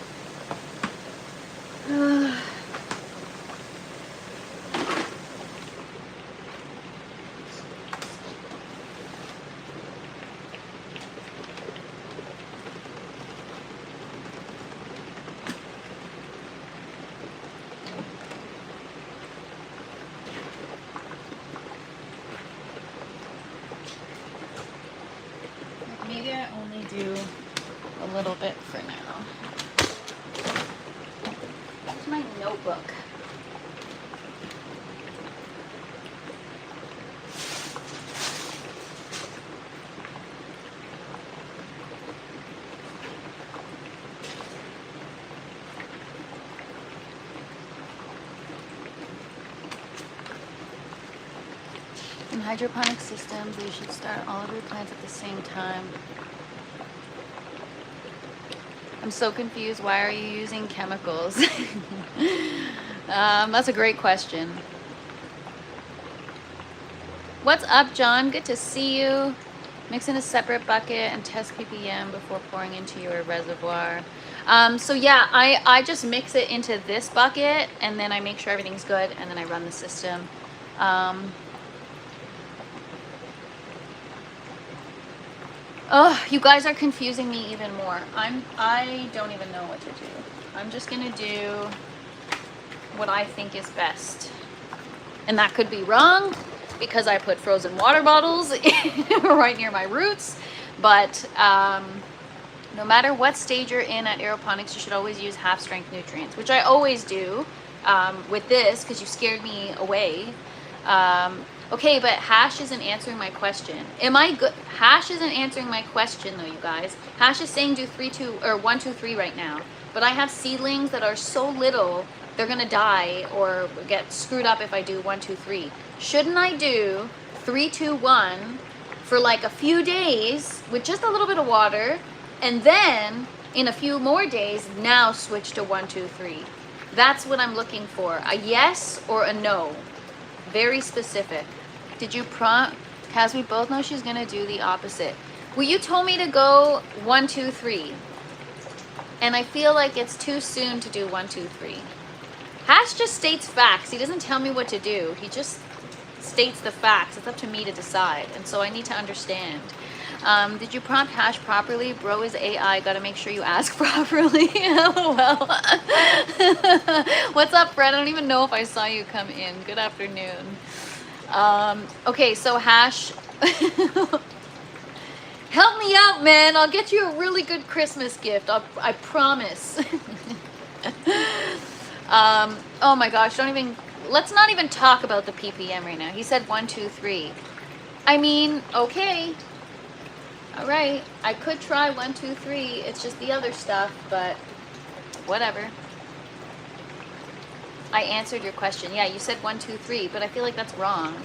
Maybe I only do a little bit for now. Where's my notebook? Hydroponic systems, you should start all of your plants at the same time. I'm so confused. Why are you using chemicals? That's a great question. What's up, John? Good to see you. Mix in a separate bucket and test ppm before pouring into your reservoir. So yeah, I just mix it into this bucket and then I make sure everything's good and then I run the system. Oh, you guys are confusing me even more. I don't even know what to do. I'm just gonna do what I think is best. And that could be wrong because I put frozen water bottles right near my roots. But no matter what stage you're in at aeroponics, you should always use half-strength nutrients, which I always do with this because you scared me away. Okay, but Hash isn't answering my question. Am I good? Hash isn't answering my question though, you guys. Hash is saying do 3, 2, or 1, 2, 3 right now. But I have seedlings that are so little, they're gonna die or get screwed up if I do 1, 2, 3. Shouldn't I do 3, 2, 1 for like a few days with just a little bit of water, and then in a few more days, now switch to 1, 2, 3? That's what I'm looking for. A yes or a no. Very specific. Did you prompt? Kaz, we both know she's gonna do the opposite. Well, you told me to go 1, 2, 3. And I feel like it's too soon to do 1, 2, 3. Hash just states facts. He doesn't tell me what to do. He just states the facts. It's up to me to decide. And so I need to understand. Did you prompt Hash properly? Bro is AI. Gotta make sure you ask properly. LOL. What's up, Fred? I don't even know if I saw you come in. Good afternoon. Okay, so Hash. Help me out, man. I'll get you a really good Christmas gift. I promise. Oh my gosh, let's not even talk about the ppm right now. He said 1, 2, 3. I mean, okay. All right, I could try 1, 2, 3. It's just the other stuff, but whatever. I answered your question. Yeah, you said 1, 2, 3, but I feel like that's wrong.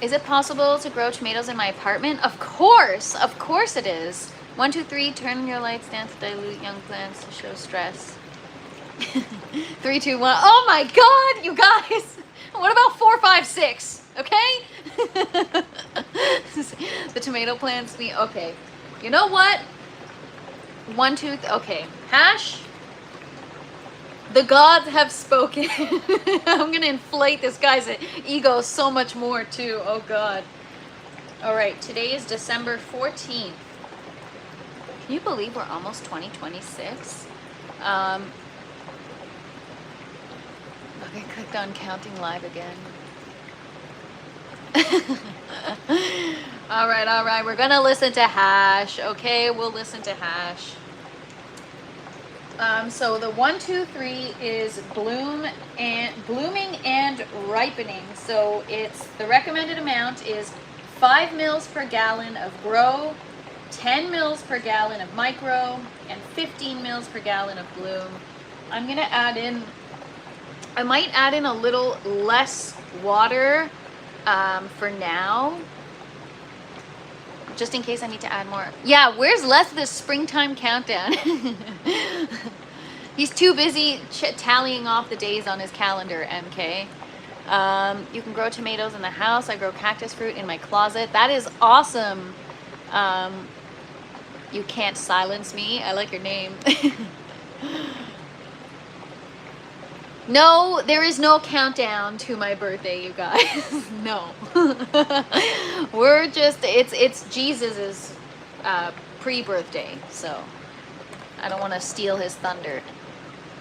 Is it possible to grow tomatoes in my apartment? Of course it is. 1, 2, 3, turn your lights down to dilute young plants to show stress. 3, 2, 1. Oh my God, you guys. What about 4, 5, 6? Okay? The tomato plants need, okay. You know what? 1, 2, okay. Hash, the gods have spoken. I'm gonna inflate this guy's ego so much more too. Oh God. All right, today is December 14th. Can you believe we're almost 2026? Okay, clicked on counting live again. all right, we're gonna listen to Hash. Okay, we'll listen to Hash. So the 1, 2, 3 is blooming and ripening. So it's the recommended amount is 5 mils per gallon of grow, 10 mils per gallon of micro, and 15 mils per gallon of bloom. I'm gonna add in, I might add in a little less water for now, just in case I need to add more. Yeah, where's Les this springtime countdown? He's too busy tallying off the days on his calendar, MK. You can grow tomatoes in the house. I grow cactus fruit in my closet. That is awesome. You can't silence me. I like your name. No, there is no countdown to my birthday, you guys. No. We're just, it's Jesus's pre-birthday, so I don't want to steal his thunder.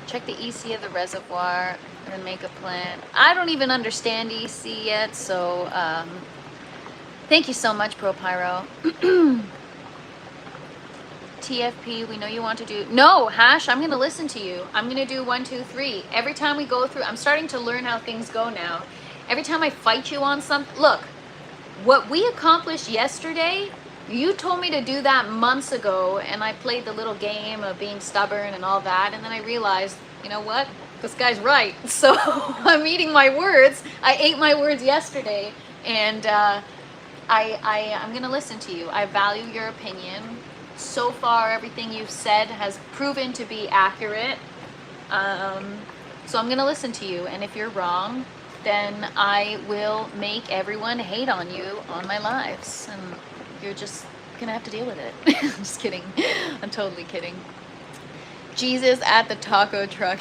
Check the EC of the reservoir and then make a plan. I don't even understand EC yet, so thank you so much, ProPyro. TFP, we know you want to do... No, Hash, I'm going to listen to you. I'm going to do 1, 2, 3. Every time we go through... I'm starting to learn how things go now. Every time I fight you on something... Look, what we accomplished yesterday, you told me to do that months ago, and I played the little game of being stubborn and all that, and then I realized, you know what? this guy's right. So I'm eating my words. I ate my words yesterday, and I'm gonna listen to you. I value your opinion. So far, everything you've said has proven to be accurate. So I'm gonna listen to you, and if you're wrong, then I will make everyone hate on you on my lives, and you're just gonna have to deal with it. I'm just kidding. I'm totally kidding. Jesus at the taco truck.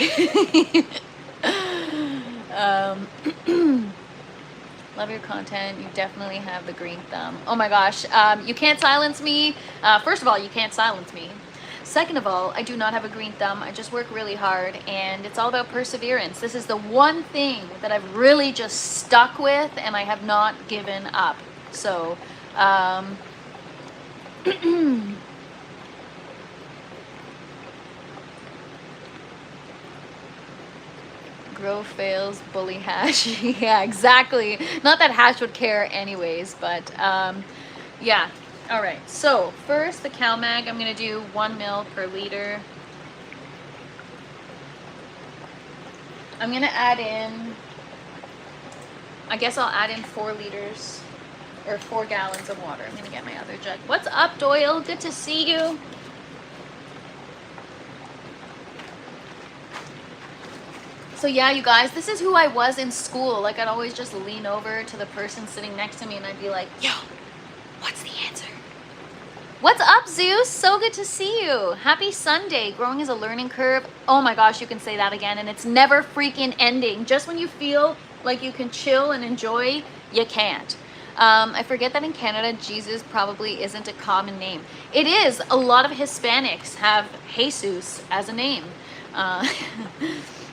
Love your content. You definitely have the green thumb. Oh my gosh. You can't silence me. First of all, you can't silence me. Second of all, I do not have a green thumb. I just work really hard, and it's all about perseverance. This is the one thing that I've really just stuck with, and I have not given up. So, grow fails, bully Hash. Yeah, exactly. Not that Hash would care anyways, but yeah. All right, so first the cow mag, I'm gonna do 1 ml per liter. I'm gonna add in, I guess I'll add in 4 liters or 4 gallons of water. I'm gonna get my other jug. What's up, Doyle? Good to see you. So yeah, you guys, this is who I was in school. Like, I'd always just lean over to the person sitting next to me and I'd be like, yo, what's the answer? What's up, Zeus? So good to see you. Happy Sunday. Growing is a learning curve. Oh my gosh, you can say that again, and it's never freaking ending. Just when you feel like you can chill and enjoy, you can't. I forget that in Canada, Jesus probably isn't a common name. It is. A lot of Hispanics have Jesus as a name.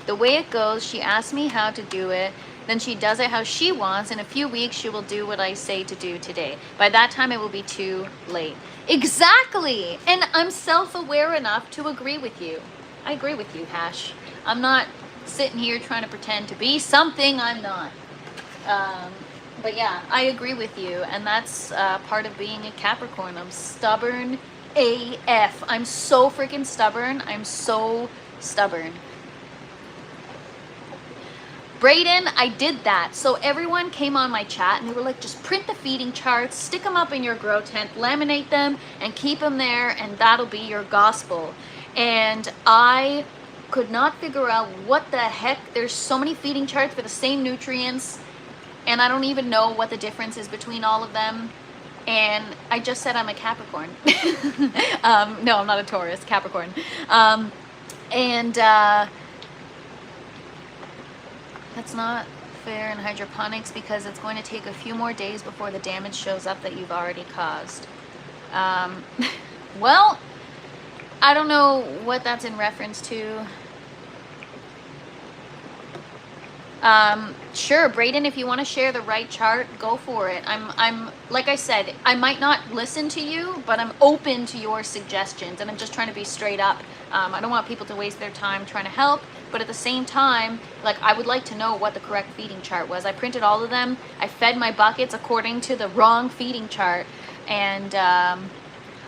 The way it goes, she asked me how to do it. Then she does it how she wants. In a few weeks, she will do what I say to do today. By that time, it will be too late. Exactly. And I'm self-aware enough to agree with you. I agree with you, Hash. I'm not sitting here trying to pretend to be something I'm not. But yeah, I agree with you. And that's part of being a Capricorn. I'm stubborn AF. I'm so freaking stubborn. I'm so stubborn. Brayden, I did that. So everyone came on my chat and they were like, just print the feeding charts, stick them up in your grow tent, laminate them, and keep them there, and that'll be your gospel. And I could not figure out what the heck. There's so many feeding charts for the same nutrients, and I don't even know what the difference is between all of them. And I just said I'm a Capricorn. No, I'm not a Taurus, Capricorn. That's not fair in hydroponics because it's going to take a few more days before the damage shows up that you've already caused. Well, I don't know what that's in reference to. Sure, Brayden, if you want to share the right chart, go for it. I'm like I said, I might not listen to you, but I'm open to your suggestions, and I'm just trying to be straight up. I don't want people to waste their time trying to help, but at the same time, like, I would like to know what the correct feeding chart was. I printed all of them. I fed my buckets according to the wrong feeding chart, and I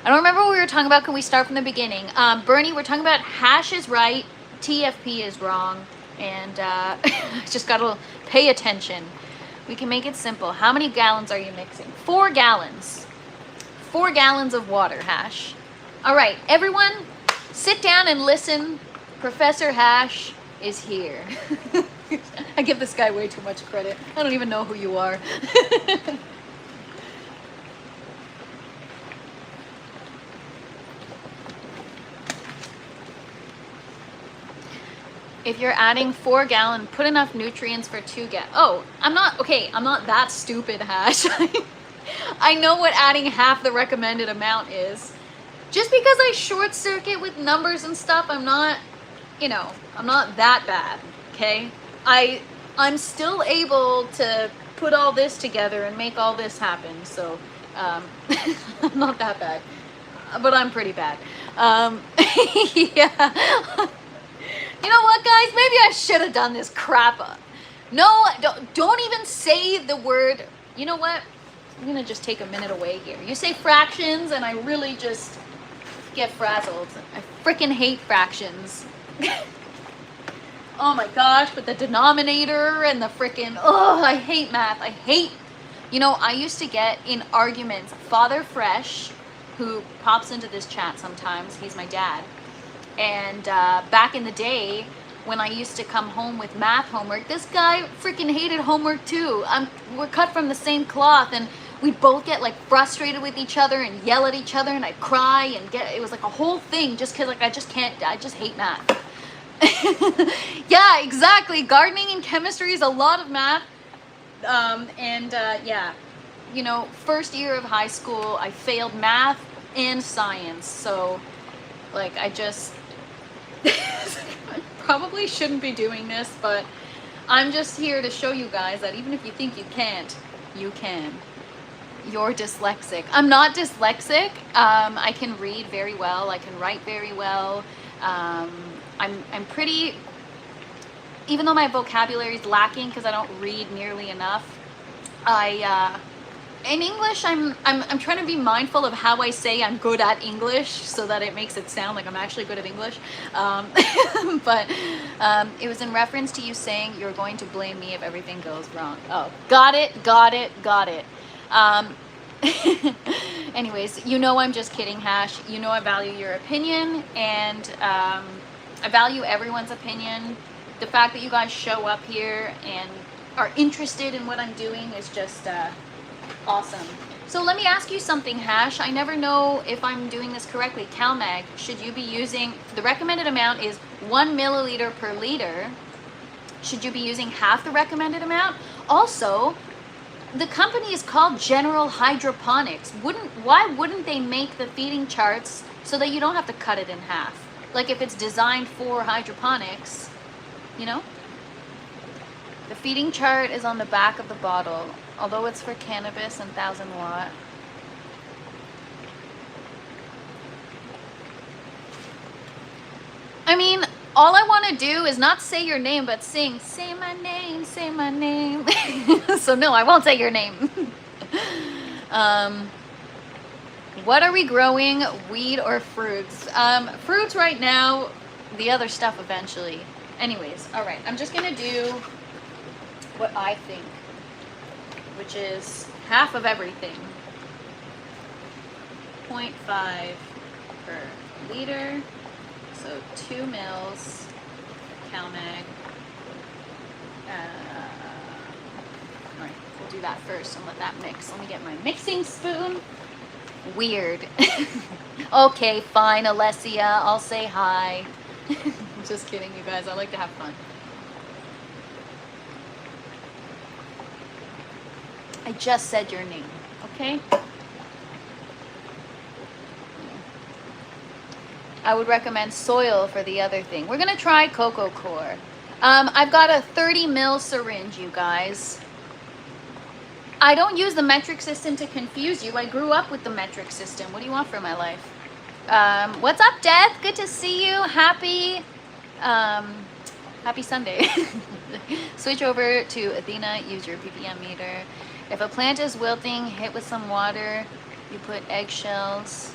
don't remember what we were talking about. Can we start from the beginning? Bernie, we're talking about Hash is right, TFP is wrong, and just gotta pay attention. We can make it simple. How many gallons are you mixing? 4 gallons. 4 gallons of water, Hash. All right, everyone, sit down and listen. Professor Hash is here. I give this guy way too much credit. I don't even know who you are. If you're adding 4 gallon, put enough nutrients for 2 gallon. Oh, I'm not that stupid, Hash. I know what adding half the recommended amount is. Just because I short circuit with numbers and stuff, I'm not, I'm not that bad, okay? I'm still able to put all this together and make all this happen, so I'm not that bad, but I'm pretty bad. Yeah. You know what, guys? Maybe I should have done this crap. No, don't even say the word. You know what? I'm gonna just take a minute away here. You say fractions, and I really just get frazzled. I freaking hate fractions. Oh my gosh, but the denominator and the freaking, oh, I hate math. I hate, I used to get in arguments. Father Fresh, who pops into this chat sometimes, he's my dad. And back in the day, when I used to come home with math homework, this guy freaking hated homework too. We're cut from the same cloth, and we'd both get like frustrated with each other and yell at each other, and I'd cry and it was like a whole thing just because like I just hate math. Yeah, exactly. Gardening and chemistry is a lot of math. Yeah, first year of high school, I failed math and science. So, like, I just probably shouldn't be doing this, but I'm just here to show you guys that even if you think you can't, you can. You're dyslexic. I'm not dyslexic. I can read very well. I can write very well. I'm pretty, even though my vocabulary is lacking because I don't read nearly enough, in English, I'm trying to be mindful of how I say I'm good at English so that it makes it sound like I'm actually good at English. But it was in reference to you saying you're going to blame me if everything goes wrong. Oh, got it. Anyways, I'm just kidding, Hash. I value your opinion, and I value everyone's opinion. The fact that you guys show up here and are interested in what I'm doing is just awesome. So let me ask you something, Hash. I never know if I'm doing this correctly. CalMag, should you be using, the recommended amount is 1 milliliter per liter. Should you be using half the recommended amount? Also, the company is called General Hydroponics. Why wouldn't they make the feeding charts so that you don't have to cut it in half? Like if it's designed for hydroponics, The feeding chart is on the back of the bottle, although it's for cannabis and 1000 watt. I mean, all I want to do is not say your name, but sing, say my name, say my name. So no, I won't say your name. What are we growing, weed or fruits? Fruits right now, the other stuff eventually. Anyways, all right, I'm just gonna do what I think, which is half of everything. 0.5 per liter, so 2 mils, CalMag. All right, we'll do that first and let that mix. Let me get my mixing spoon. Weird. Okay, fine, Alessia, I'll say hi. Just kidding, you guys. I like to have fun. I just said your name, okay? I would recommend soil for the other thing. We're gonna try Coco Core. I've got a 30 ml syringe, you guys. I don't use the metric system to confuse you. I grew up with the metric system. What do you want from my life? What's up, Death? Good to see you. Happy Sunday. Switch over to Athena. Use your ppm meter. If a plant is wilting, hit with some water. You put eggshells.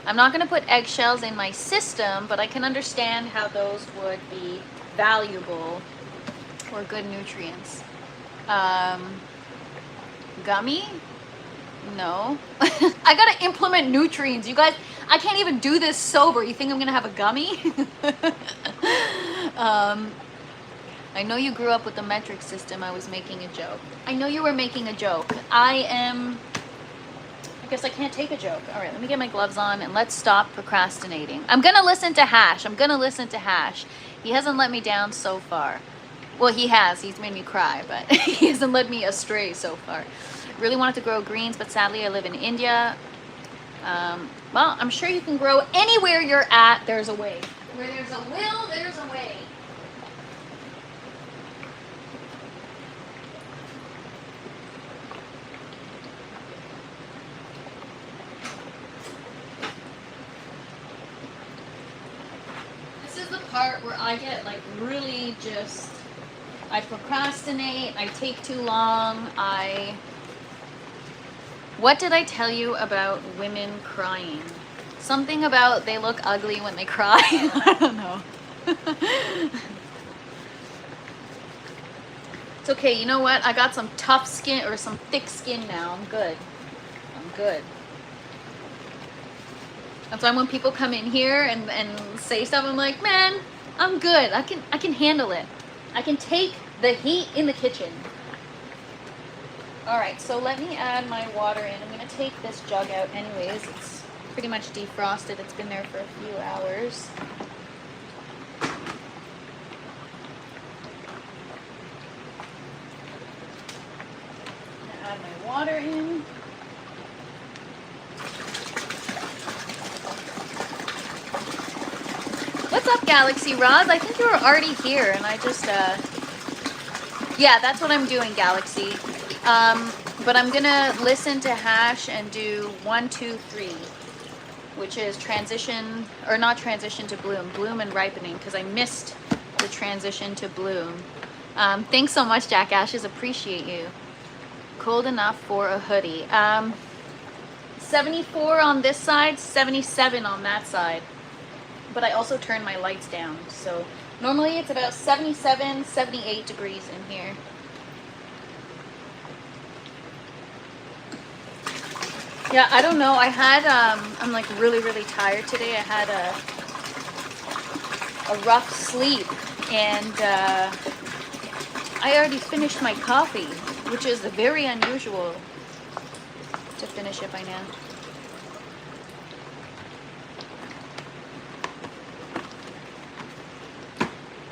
I'm not going to put eggshells in my system, but I can understand how those would be valuable or good nutrients. Gummy? No. I gotta implement nutrients. You guys, I can't even do this sober. You think I'm gonna have a gummy? I know you grew up with the metric system. I was making a joke. I know you were making a joke. I guess I can't take a joke. All right, let me get my gloves on and let's stop procrastinating. I'm gonna listen to Hash. He hasn't let me down so far. Well, he has. He's made me cry, but he hasn't led me astray so far. Really wanted to grow greens, but sadly I live in India. Well, I'm sure you can grow anywhere you're at. There's a way. Where there's a will, there's a way. This is the part where I get like really just... I procrastinate, I take too long, What did I tell you about women crying? Something about they look ugly when they cry. I don't know. It's okay. You know what? I got some tough skin or some thick skin now. I'm good. I'm good. That's why when people come in here and say stuff, I'm like, man, I'm good. I can handle it. I can take the heat in the kitchen. All right, so let me add my water in. I'm gonna take this jug out anyways. It's pretty much defrosted. It's been there for a few hours. I'm gonna add my water in. What's up, Galaxy Roz? I think you were already here, and I just, yeah, that's what I'm doing, Galaxy. But I'm gonna listen to Hash and do 1, 2, 3, which is transition, or not transition to bloom and ripening, because I missed the transition to bloom. Thanks so much, Jack Ashes, appreciate you. Cold enough for a hoodie. 74 on this side, 77 on that side. But I also turned my lights down, so normally it's about 77, 78 degrees in here. Yeah, I don't know. I had, I'm like really, really tired today. I had a rough sleep, and I already finished my coffee, which is very unusual to finish it by now.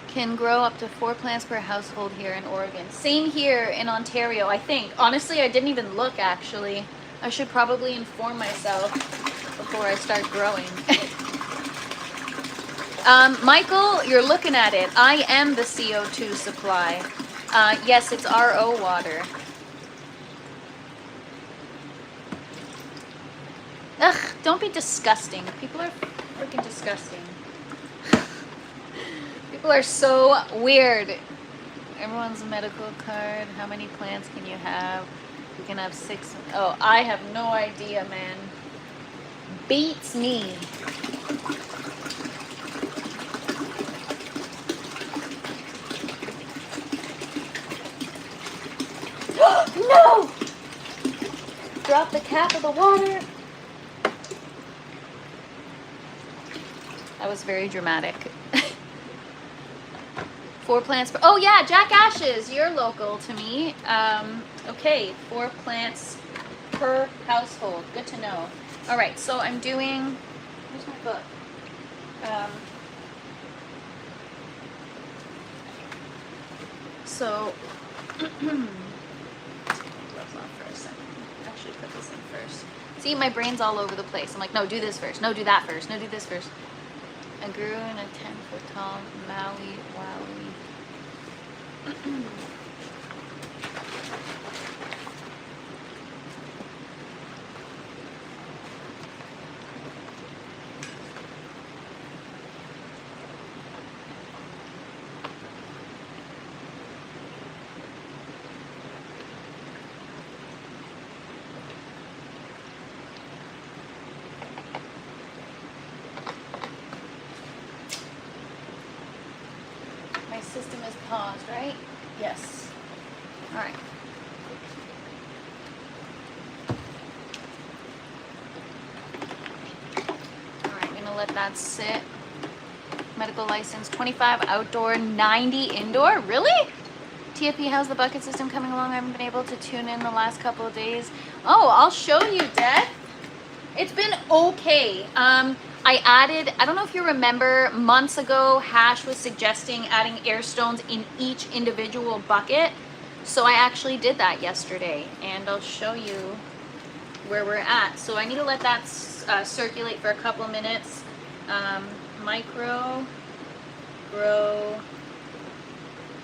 Can grow up to 4 plants per household here in Oregon. Same here in Ontario, I think. Honestly, I didn't even look, actually. I should probably inform myself before I start growing. Michael, you're looking at it. I am the CO2 supply. Yes, it's RO water. Ugh, don't be disgusting. People are freaking disgusting. People are so weird. Everyone's medical card. How many plants can you have? You can have 6. Oh, I have no idea, man. Beats me. No! Drop the cap of the water. That was very dramatic. 4 plants per, oh yeah, Jack Ashes, you're local to me. Okay, 4 plants per household. Good to know. All right, so I'm doing, where's my book? So, gloves on for a second. I should put this in first. See, my brain's all over the place. I'm like, no, do this first. No, do that first. No, do this first. I grew in a 10-foot tall Maui Wowie. My system is paused, right? Yes. All right. All right, I'm gonna let that sit. Medical license, 25 outdoor, 90 indoor. Really? TFP, how's the bucket system coming along? I haven't been able to tune in the last couple of days. Oh, I'll show you, Death. It's been okay. I added, I don't know if you remember, months ago, Hash was suggesting adding air stones in each individual bucket. So I actually did that yesterday, and I'll show you where we're at. So I need to let that circulate for a couple minutes. Micro, grow,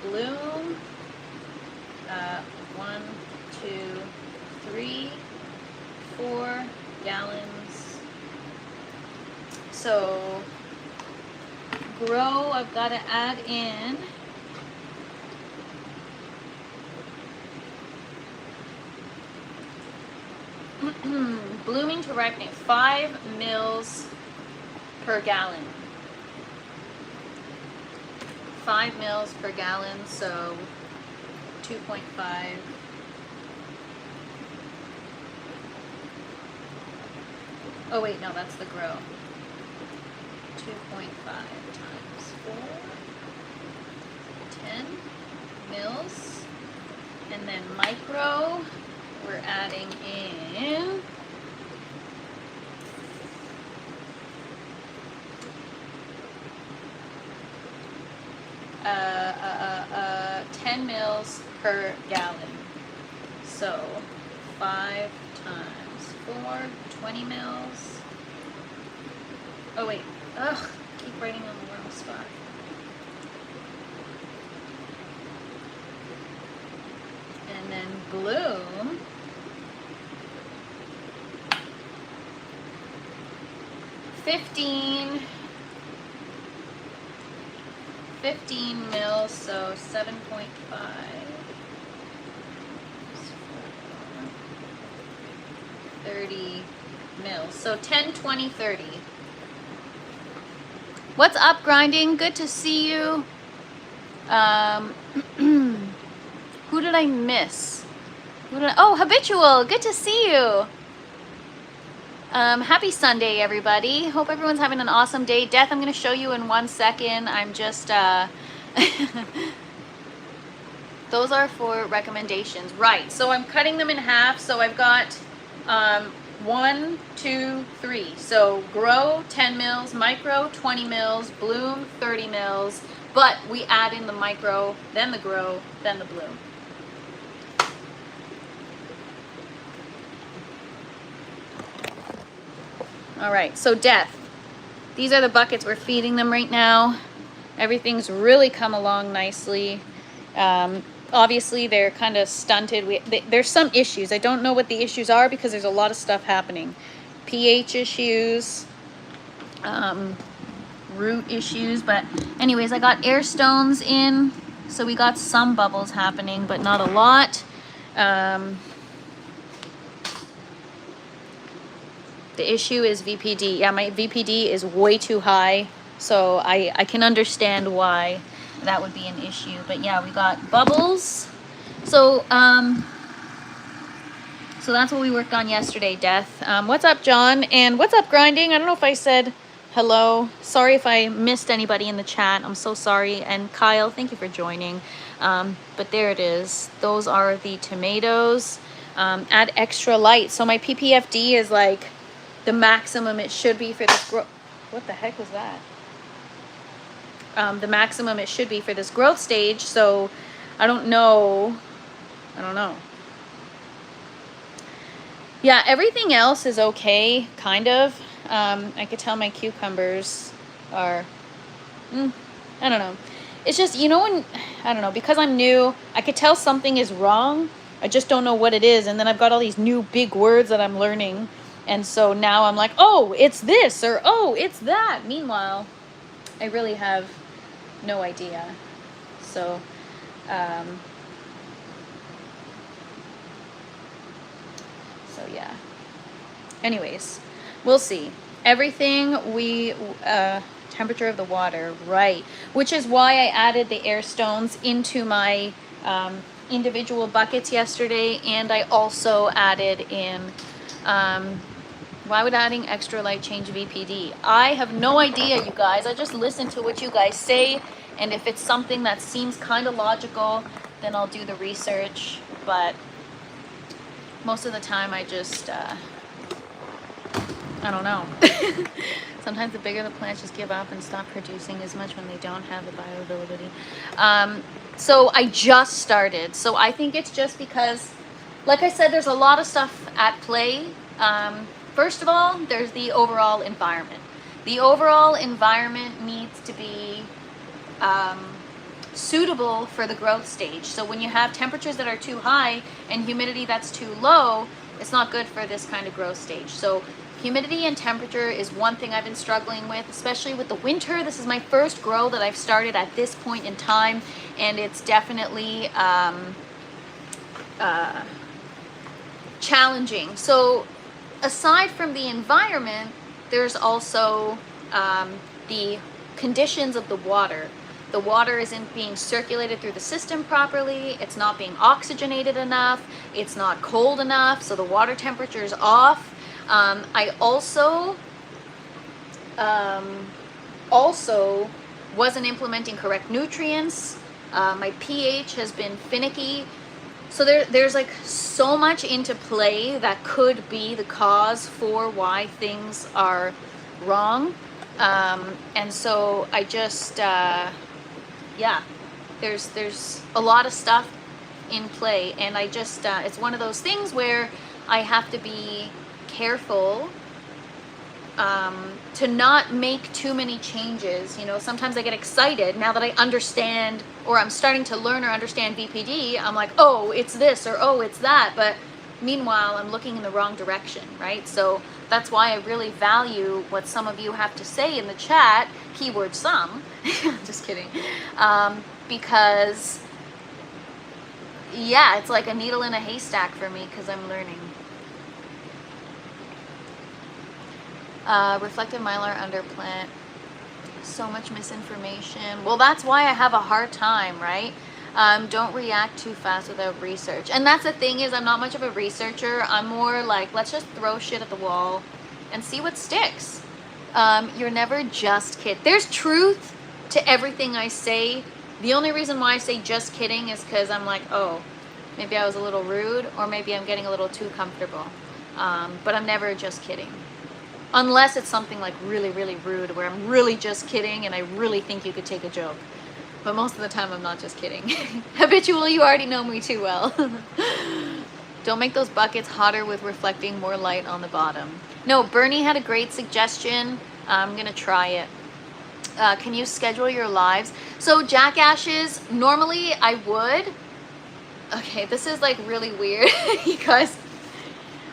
bloom. 1, 2, 3, 4 gallons. So grow, I've got to add in blooming to ripening, 5 mils per gallon. 5 mils per gallon, so 2.5. Oh wait, no, that's the grow. 2.5 times 4, 10 mils. And then micro, we're adding in 10 mils per gallon. So 5 times 4, 20 mils. Oh wait, ugh, keep writing on the wrong spot. And then bloom. Fifteen mils, so 7.5. 30 mils. So 10, 20, 30. What's up, Grinding? Good to see you. Who did I miss? Oh, Habitual. Good to see you. Happy Sunday, everybody. Hope everyone's having an awesome day. Death, I'm going to show you in 1 second. I'm just... Those are for recommendations. Right, so I'm cutting them in half. So I've got 1, 2, 3. So grow 10 mils, micro 20 mils, bloom 30 mils. But we add in the micro, then the grow, then the bloom. All right, so Death. These are the buckets we're feeding them right now. Everything's really come along nicely. Obviously, they're kind of stunted. There's some issues. I don't know what the issues are because there's a lot of stuff happening. pH issues, root issues. But anyways, I got air stones in. So we got some bubbles happening, but not a lot. The issue is VPD. Yeah, my VPD is way too high. So I can understand why that would be an issue. But yeah, we got bubbles. So so that's what we worked on yesterday, Death. What's up, John? And what's up, Grinding? I don't know if I said hello. Sorry if I missed anybody in the chat. I'm so sorry. And Kyle, thank you for joining. But there it is. Those are the tomatoes. Add extra light. So my PPFD is like the maximum it should be for this growth. What the heck was that? The maximum it should be for this growth stage. So I don't know. Yeah, everything else is okay, kind of. I could tell my cucumbers are, I don't know. It's just, you know, when, I don't know, because I'm new, I could tell something is wrong. I just don't know what it is. And then I've got all these new big words that I'm learning. And so now I'm like, oh, it's this, or oh, it's that. Meanwhile, I really have no idea. So, yeah. Anyways, we'll see. Everything temperature of the water, right. Which is why I added the air stones into my individual buckets yesterday. And I also added in, why would adding extra light change VPD? I have no idea, you guys. I just listen to what you guys say. And if it's something that seems kind of logical, then I'll do the research. But most of the time I just, I don't know. Sometimes the bigger the plants just give up and stop producing as much when they don't have the bioavailability. So I just started. So I think it's just because, like I said, there's a lot of stuff at play. First of all, there's the overall environment. The overall environment needs to be suitable for the growth stage. So when you have temperatures that are too high and humidity that's too low, it's not good for this kind of growth stage. So humidity and temperature is one thing I've been struggling with, especially with the winter. This is my first grow that I've started at this point in time, and it's definitely challenging. So aside from the environment, there's also the conditions of the water. the water isn't being circulated through the system properly, it's not being oxygenated enough, it's not cold enough, so the water temperature is off. I also wasn't implementing correct nutrients. My pH has been finicky. So there's like so much into play that could be the cause for why things are wrong. And so I just, yeah, there's a lot of stuff in play, and I just, it's one of those things where I have to be careful to not make too many changes. You know, sometimes I get excited now that I understand, or I'm starting to learn or understand VPD. I'm like, oh, it's this, or oh, it's that. But meanwhile, I'm looking in the wrong direction, right? So that's why I really value what some of you have to say in the chat, keyword some, just kidding. Because yeah, it's like a needle in a haystack for me because I'm learning. Reflective mylar underplant. So much misinformation. Well, that's why I have a hard time, right? Don't react too fast without research. And that's the thing, is I'm not much of a researcher. I'm more like, let's just throw shit at the wall and see what sticks. You're never just kidding. There's truth to everything I say. The only reason why I say just kidding is because I'm like, oh, maybe I was a little rude, or maybe I'm getting a little too comfortable. But I'm never just kidding. Unless it's something like really, really rude, where I'm really just kidding and I really think you could take a joke. But most of the time I'm not just kidding. Habitual, you already know me too well. Don't make those buckets hotter with reflecting more light on the bottom. No, Bernie had a great suggestion. I'm gonna try it. Can you schedule your lives? So jackashes, normally I would. Okay, this is like really weird, you guys.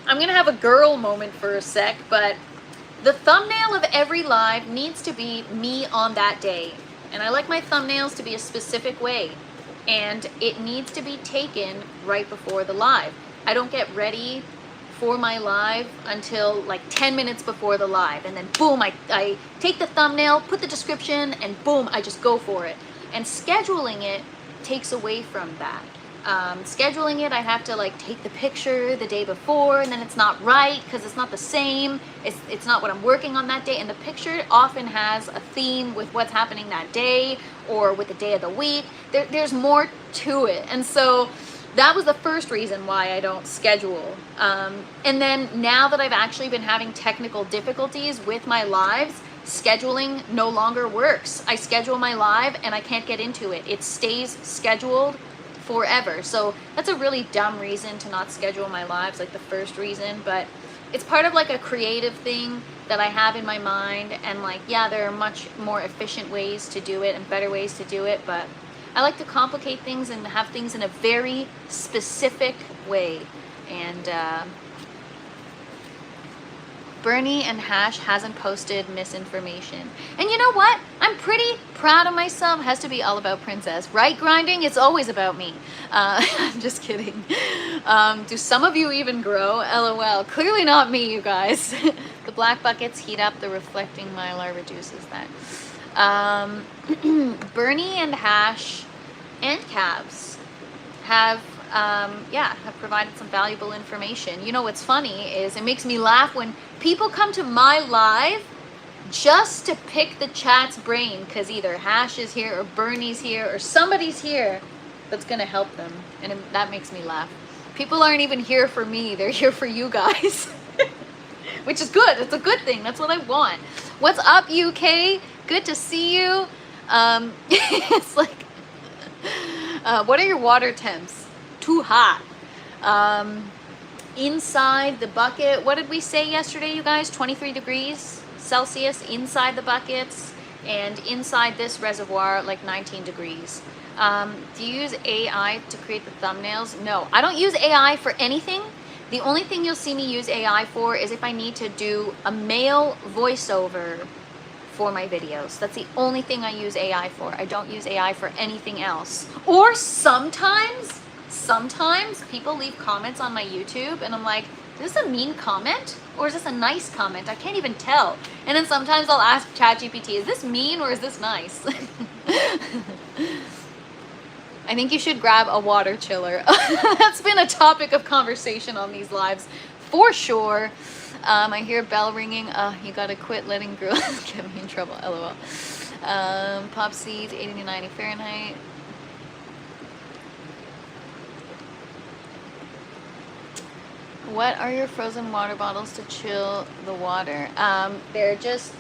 I'm gonna have a girl moment for a sec, but the thumbnail of every live needs to be me on that day. And I like my thumbnails to be a specific way. And it needs to be taken right before the live. I don't get ready for my live until like 10 minutes before the live. And then boom, I take the thumbnail, put the description, and boom, I just go for it. And scheduling it takes away from that. Scheduling it, I have to like take the picture the day before, and then it's not right because it's not the same. It's not what I'm working on that day, and the picture often has a theme with what's happening that day or with the day of the week. There's more to it, and so that was the first reason why I don't schedule. And then now that I've actually been having technical difficulties with my lives, scheduling no longer works. I schedule my live and I can't get into it. It stays scheduled forever. So that's a really dumb reason to not schedule my lives, like the first reason, but it's part of like a creative thing that I have in my mind, and like, yeah, there are much more efficient ways to do it and better ways to do it, but I like to complicate things and have things in a very specific way. And Bernie and Hash hasn't posted misinformation. And you know what? I'm pretty proud of myself. It has to be all about Princess. Right, Grinding? It's always about me. I'm just kidding. Do some of you even grow? LOL. Clearly not me, you guys. The black buckets heat up. The reflecting mylar reduces that. Bernie and Hash and Cabs have have provided some valuable information. You know what's funny is it makes me laugh when people come to my live just to pick the chat's brain, because either Hash is here or Bernie's here or somebody's here that's gonna help them, and that makes me laugh. People aren't even here for me, they're here for you guys. Which is good. It's a good thing. That's what I want. What's up, UK? Good to see you. It's like what are your water temps? Too hot. Inside the bucket, what did we say yesterday, you guys? 23 degrees Celsius inside the buckets, and inside this reservoir like 19 degrees. Do you use AI to create the thumbnails? No, I don't use AI for anything. The only thing you'll see me use AI for is if I need to do a male voiceover for my videos. That's the only thing I use AI for. I don't use AI for anything else. Or sometimes people leave comments on my YouTube and I'm like, is this a mean comment or is this a nice comment? I can't even tell. And then sometimes I'll ask ChatGPT, is this mean or is this nice? I think you should grab a water chiller. That's been a topic of conversation on these lives, for sure. I hear bell ringing. You gotta quit letting girls get me in trouble. LOL. Pop seeds, 80 to 90 Fahrenheit. What are your frozen water bottles to chill the water? They're just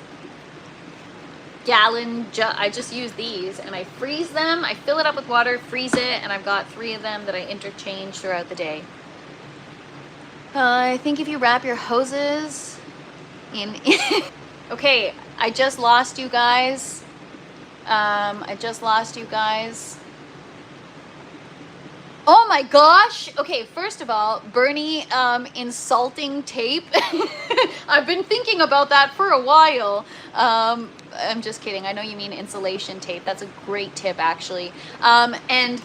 gallon I just use these and I freeze them. I fill it up with water, freeze it, and I've got 3 of them that I interchange throughout the day. I think if you wrap your hoses in okay, I just lost you guys. Oh my gosh. Okay, first of all, Bernie, insulting tape. I've been thinking about that for a while. I'm just kidding. I know you mean insulation tape. That's a great tip, actually. And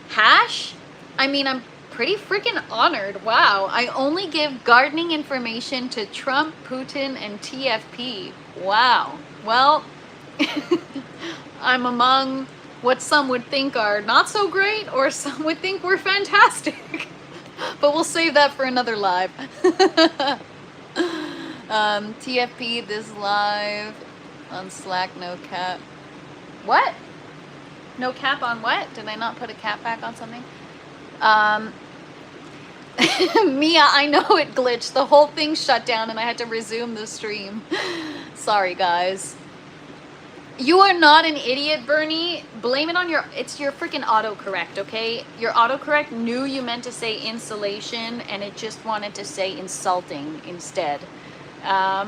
hash, I mean, I'm pretty freaking honored. Wow. I only give gardening information to Trump, Putin, and TFP. Wow. Well, I'm among what some would think are not so great, or some would think we're fantastic. But we'll save that for another live. TFP, this live on Slack, no cap. What? No cap on what? Did I not put a cap back on something? Mia, I know it glitched. The whole thing shut down and I had to resume the stream. Sorry, guys. You are not an idiot, Bernie. Blame it on it's your freaking autocorrect, okay? Your autocorrect knew you meant to say insulation and it just wanted to say insulting instead. All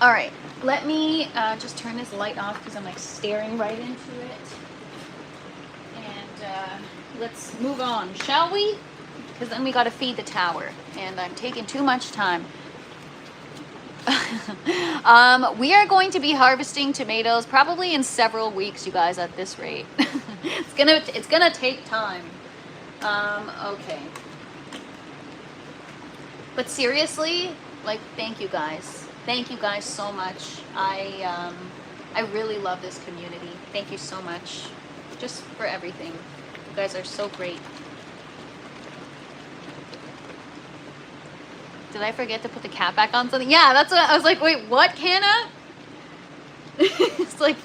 right, let me just turn this light off because I'm like staring right into it. And let's move on, shall we? Because then we got to feed the tower and I'm taking too much time. We are going to be harvesting tomatoes probably in several weeks, you guys, at this rate. it's gonna take time. Okay. But seriously, like, thank you guys. Thank you guys so much. I really love this community. Thank you so much. Just for everything. You guys are so great. Did I forget to put the cap back on something? Yeah, that's what I was like, wait, what, Canna? It's like,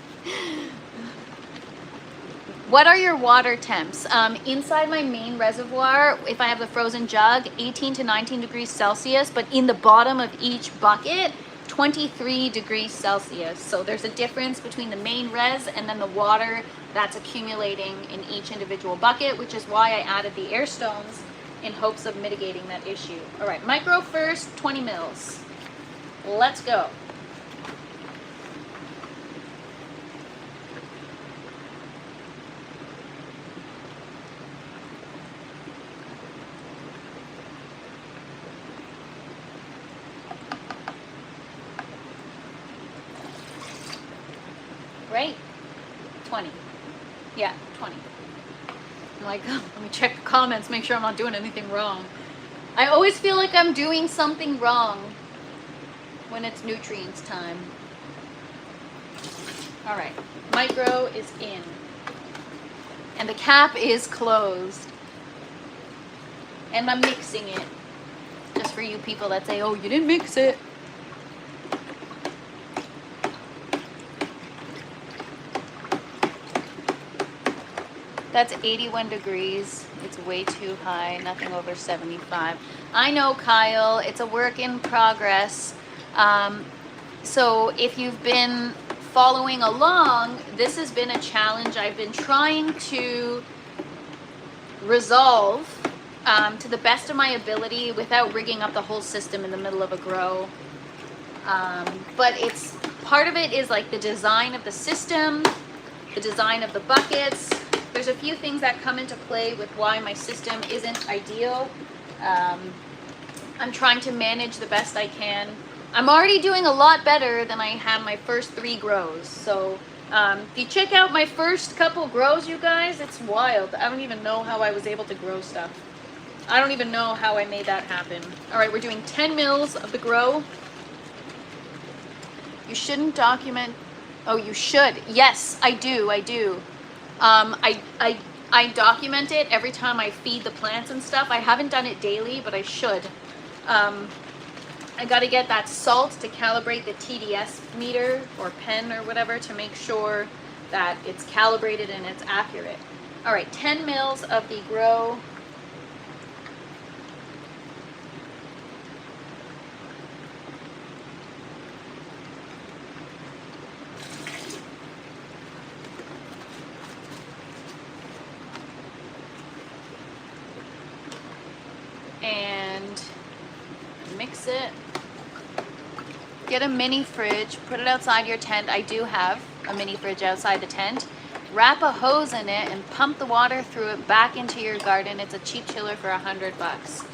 what are your water temps? Inside my main reservoir, if I have the frozen jug, 18 to 19 degrees Celsius, but in the bottom of each bucket, 23 degrees Celsius. So there's a difference between the main res and then the water that's accumulating in each individual bucket, which is why I added the air stones in hopes of mitigating that issue. All right, micro first, 20 mils. Let's go. Right? 20. Yeah, 20. I'm like, oh, let me check the comments, make sure I'm not doing anything wrong. I always feel like I'm doing something wrong when it's nutrients time. All right, micro is in. And the cap is closed. And I'm mixing it. Just for you people that say, oh, you didn't mix it. That's 81 degrees. It's way too high, nothing over 75. I know, Kyle, it's a work in progress. So if you've been following along, this has been a challenge I've been trying to resolve to the best of my ability without rigging up the whole system in the middle of a grow. But it's part of it is like the design of the system, the design of the buckets. There's a few things that come into play with why my system isn't ideal. I'm trying to manage the best I can. I'm already doing a lot better than I had my first 3 grows. So if you check out my first couple grows, you guys, it's wild. I don't even know how I was able to grow stuff. I don't even know how I made that happen. All right, we're doing 10 mils of the grow. You shouldn't document Oh, you should. Yes, I do. I do. I document it every time I feed the plants and stuff. I haven't done it daily, but I should. I got to get that salt to calibrate the TDS meter or pen or whatever to make sure that it's calibrated and it's accurate. All right, 10 mils of the Grow. And mix it. Get a mini fridge, put it outside your tent. I do have a mini fridge outside the tent. Wrap a hose in it and pump the water through it back into your garden. It's a cheap chiller for $100.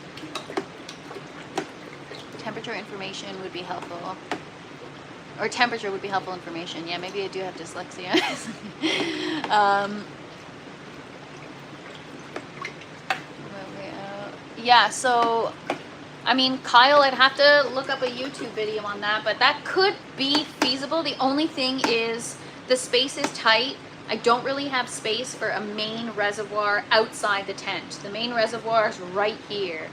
Temperature information would be helpful. Or temperature would be helpful information. Yeah, maybe I do have dyslexia. Yeah, so I mean, Kyle, I'd have to look up a YouTube video on that, but that could be feasible. The only thing is the space is tight. I don't really have space for a main reservoir outside the tent. The main reservoir is right here.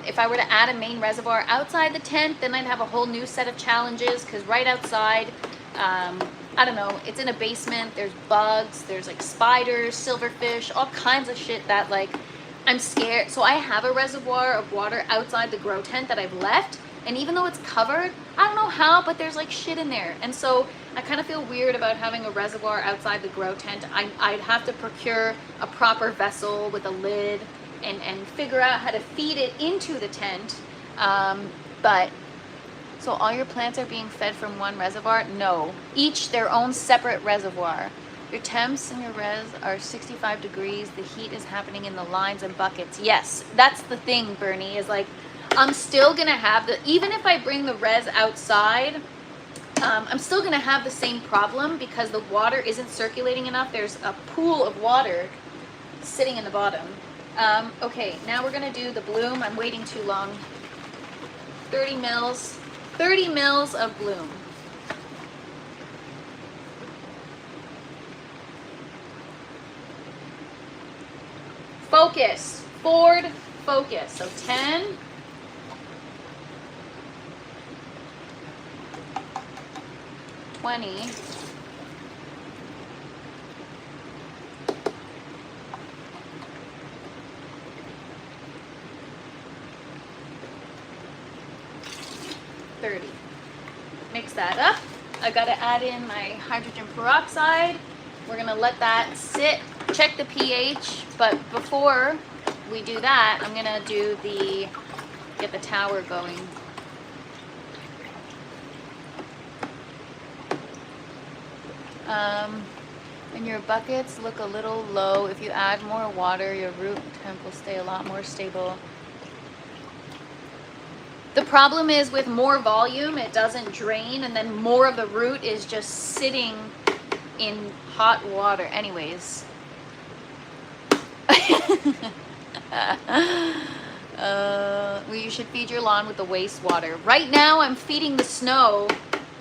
If I were to add a main reservoir outside the tent, then I'd have a whole new set of challenges, because right outside, I don't know, it's in a basement, there's bugs, there's like spiders, silverfish, all kinds of shit that like, I'm scared. So I have a reservoir of water outside the grow tent that I've left, and even though it's covered, I don't know how, but there's like shit in there. And so I kind of feel weird about having a reservoir outside the grow tent. I'd have to procure a proper vessel with a lid and figure out how to feed it into the tent. But so all your plants are being fed from one reservoir? No, each their own separate reservoir. Your temps and your res are 65 degrees. The heat is happening in the lines and buckets. Yes, that's the thing, Bernie, is like, I'm still gonna have the, even if I bring the res outside, I'm still gonna have the same problem because the water isn't circulating enough. There's a pool of water sitting in the bottom. Okay, now we're gonna do the bloom. I'm waiting too long. 30 mils of bloom. Focus, Ford, focus. So 10, 20, 30. Mix that up. I gotta add in my hydrogen peroxide. We're gonna let that sit, check the pH, but before we do that, I'm gonna do get the tower going. And your buckets look a little low. If you add more water, your root temp will stay a lot more stable. The problem is with more volume, it doesn't drain, and then more of the root is just sitting in hot water. Anyways. You should feed your lawn with the wastewater. Right now, I'm feeding the snow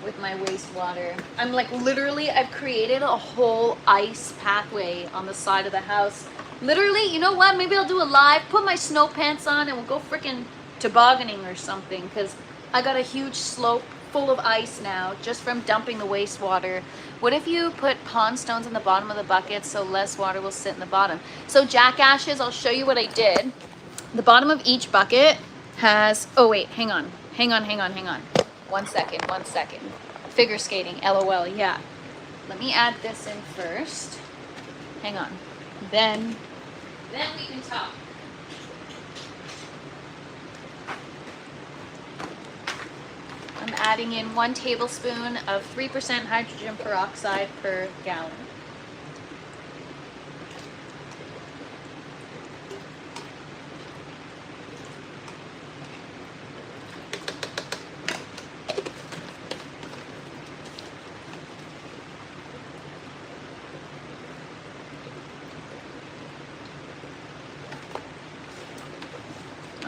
with my wastewater. I'm like, literally, I've created a whole ice pathway on the side of the house. Literally, you know what? Maybe I'll do a live, put my snow pants on, and we'll go freaking tobogganing or something, because I got a huge slope full of ice now just from dumping the wastewater. What if you put pond stones in the bottom of the bucket so less water will sit in the bottom? So jackashes, I'll show you what I did. The bottom of each bucket has, oh wait, hang on. 1 second. Figure skating, LOL, yeah. Let me add this in first. Hang on. Then we can talk. I'm adding in 1 tablespoon of 3% hydrogen peroxide per gallon.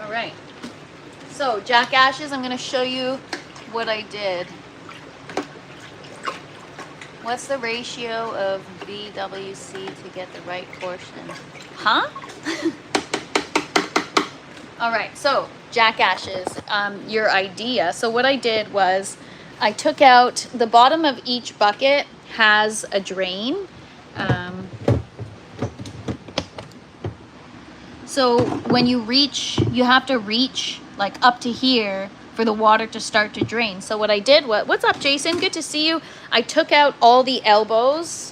All right. So jackashes, I'm going to show you what I did. What's the ratio of BWC to get the right portion? Huh? All right, so jackashes, your idea. So what I did was I took out the bottom of each bucket has a drain. So when you reach, you have to reach like up to here for the water to start to drain. So what I did, what's up, Jason? Good to see you. I took out all the elbows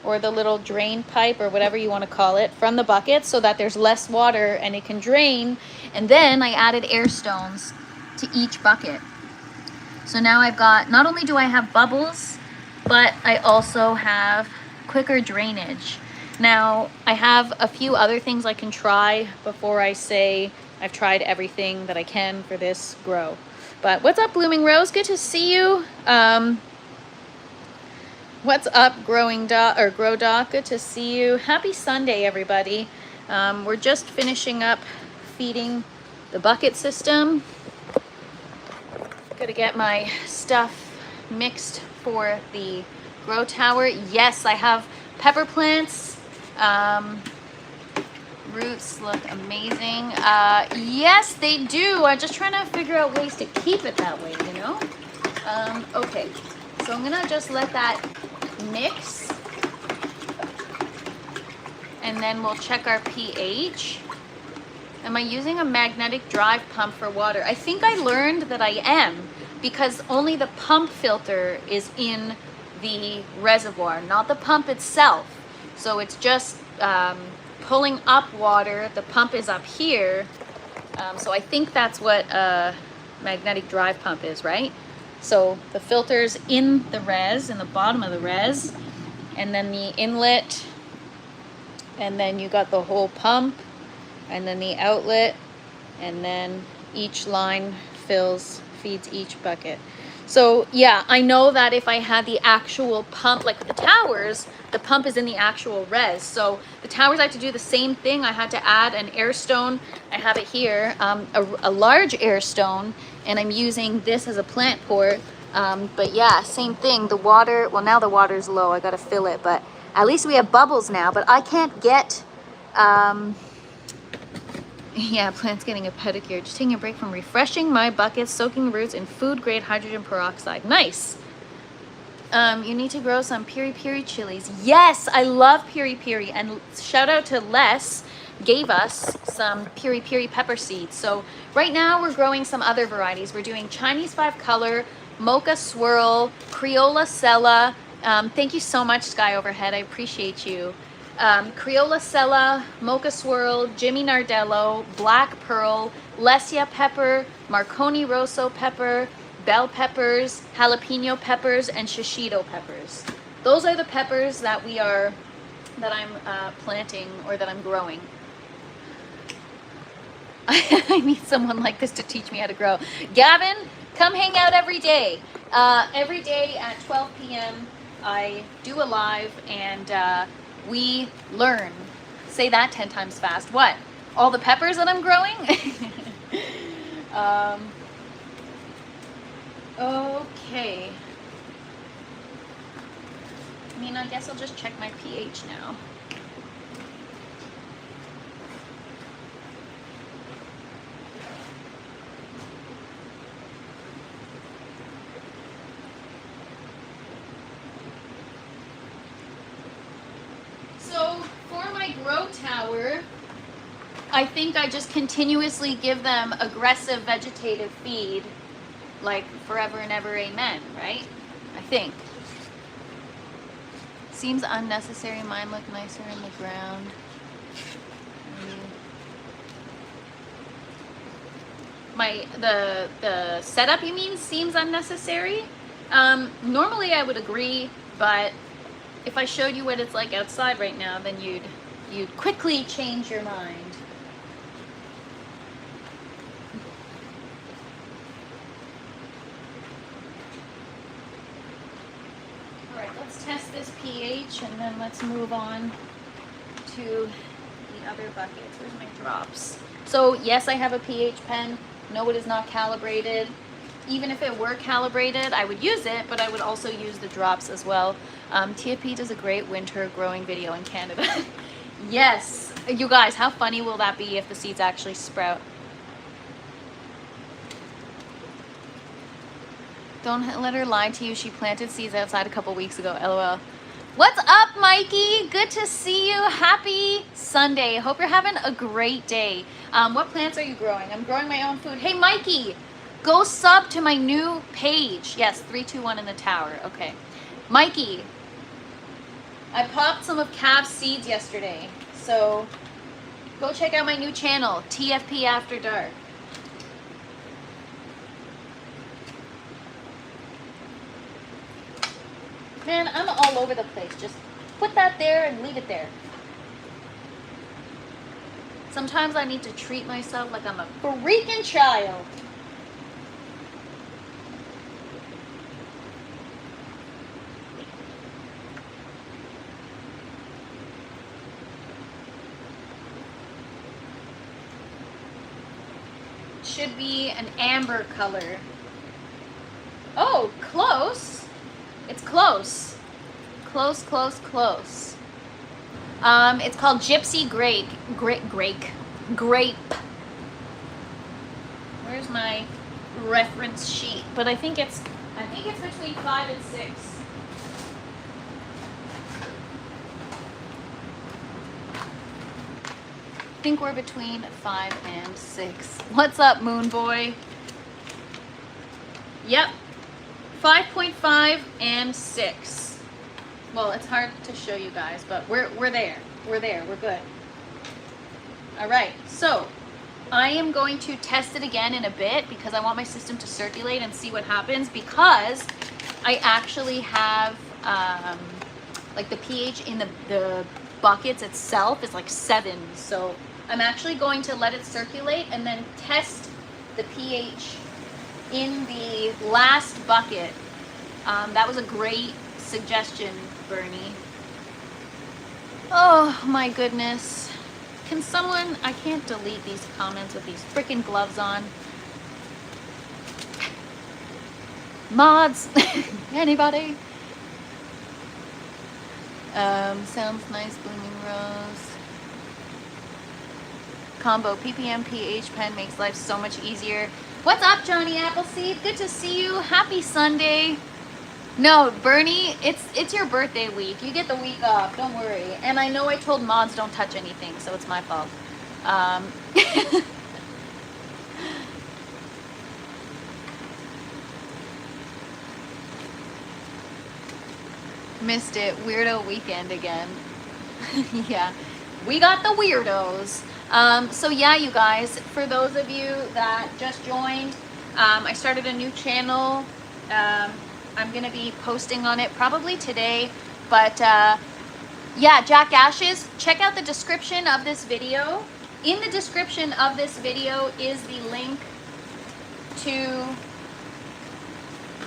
or the little drain pipe or whatever you want to call it from the bucket so that there's less water and it can drain. And then I added air stones to each bucket. So now I've got, not only do I have bubbles, but I also have quicker drainage. Now I have a few other things I can try before I say I've tried everything that I can for this grow. But what's up, Blooming Rose? Good to see you. What's up, Grow Doc? Good to see you. Happy Sunday, everybody. We're just finishing up feeding the bucket system. Gotta get my stuff mixed for the grow tower. Yes, I have pepper plants. Roots look amazing. Yes, they do. I'm just trying to figure out ways to keep it that way, you know? Okay, so I'm gonna just let that mix. And then we'll check our pH. Am I using a magnetic drive pump for water? I think I learned that I am, because only the pump filter is in the reservoir, not the pump itself. So it's just pulling up water. The pump is up here. So I think that's what a magnetic drive pump is, right? So the filter's in the res, in the bottom of the res, and then the inlet, and then you got the whole pump, and then the outlet, and then each line feeds each bucket. So yeah, I know that if I had the actual pump, like the towers, the pump is in the actual res. So the towers, I had to do the same thing. I had to add an air stone. I have it here, a large air stone, and I'm using this as a plant port. But yeah, same thing. The water, well, now the water's low. I got to fill it, but at least we have bubbles now. But I can't get, yeah, plant's getting a pedicure. Just taking a break from refreshing my buckets, soaking roots in food-grade hydrogen peroxide. Nice. You need to grow some piri-piri chilies. Yes, I love piri-piri. And shout out to Les, gave us some piri-piri pepper seeds. So right now we're growing some other varieties. We're doing Chinese 5-color, Mocha Swirl, Criolla Sella. Thank you so much, Sky Overhead. I appreciate you. Criolla Sella, Mocha Swirl, Jimmy Nardello, Black Pearl, Lesia Pepper, Marconi Rosso Pepper, bell peppers, jalapeno peppers, and shishito peppers. Those are the peppers that I'm planting, or that I'm growing. I need someone like this to teach me how to grow. Gavin, come hang out every day. Every day at 12 p.m. I do a live, and we learn. Say that 10 times fast. What? All the peppers that I'm growing? Okay. I mean, I guess I'll just check my pH now. So for my grow tower, I think I just continuously give them aggressive vegetative feed, like forever and ever, amen, right? I think. Seems unnecessary. Mine look nicer in the ground. The setup, you mean, seems unnecessary? Normally I would agree, but if I showed you what it's like outside right now, then you'd quickly change your mind. Test this pH, and then let's move on to the other buckets. Where's my drops? So yes, I have a pH pen. No, it is not calibrated. even if it were calibrated, I would use it, but I would also use the drops as well. TFP does a great winter growing video in Canada. Yes, you guys, how funny will that be if the seeds actually sprout? Don't let her lie to you. She planted seeds outside a couple weeks ago. LOL. What's up, Mikey? Good to see you. Happy Sunday. Hope you're having a great day. What plants are you growing? I'm growing my own food. Hey, Mikey, go sub to my new page. Yes, 321 in the tower. Okay. Mikey, I popped some of Cav's seeds yesterday. So go check out my new channel, TFP After Dark. Man, I'm all over the place. Just put that there and leave it there. Sometimes I need to treat myself like I'm a freaking child. Should be an amber color. Oh, close. It's close. Close, close, close. It's called Gypsy Grape. Grape. Where's my reference sheet? But I think it's between 5 and 6. I think we're between 5 and 6. What's up, Moon Boy? Yep. 5.5 and 6. Well, it's hard to show you guys, but we're there. We're there. We're good. All right. So I am going to test it again in a bit because I want my system to circulate and see what happens, because I actually have like the pH in the buckets itself is like 7. So I'm actually going to let it circulate and then test the pH in the last bucket. That was a great suggestion, Bernie. Oh my goodness. Can someone, I can't delete these comments with these freaking gloves on. Mods, anybody? Sounds nice, blooming rose. Combo PPM pH pen makes life so much easier. What's up, Johnny Appleseed? Good to see you. Happy Sunday. No, Bernie, it's your birthday week. You get the week off. Don't worry. And I know I told mods don't touch anything, so it's my fault. Missed it. Weirdo weekend again. Yeah, we got the weirdos. So yeah, you guys, for those of you that just joined, I started a new channel. I'm gonna be posting on it probably today, but yeah, Jack Ashes, check out the description of this video. In the description of this video is the link to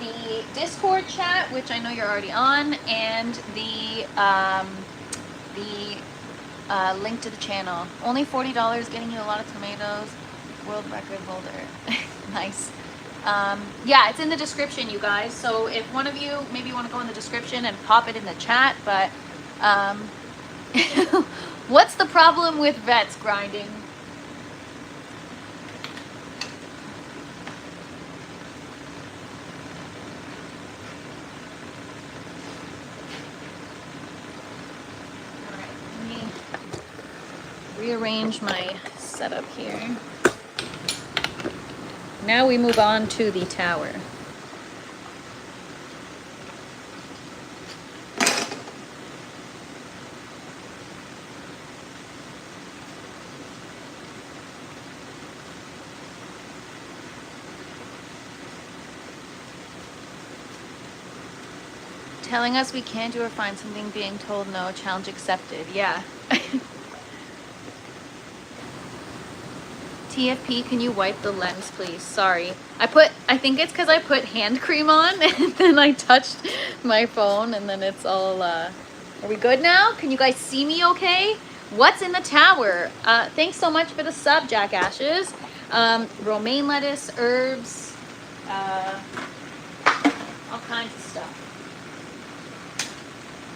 the Discord chat, which I know you're already on, and the link to the channel. Only $40, getting you a lot of tomatoes. World record holder. Nice. Yeah, it's in the description, you guys. So if one of you maybe want to go in the description and pop it in the chat, but what's the problem with vets grinding? Rearrange my setup here. Now we move on to the tower. Telling us we can't do or find something, being told no, challenge accepted. Yeah. TFP, can you wipe the lens, please? Sorry. I think it's because I put hand cream on and then I touched my phone and then it's all, are we good now? Can you guys see me okay? What's in the tower? Thanks so much for the sub, Jack Ashes. Romaine lettuce, herbs. uh, all kinds of stuff.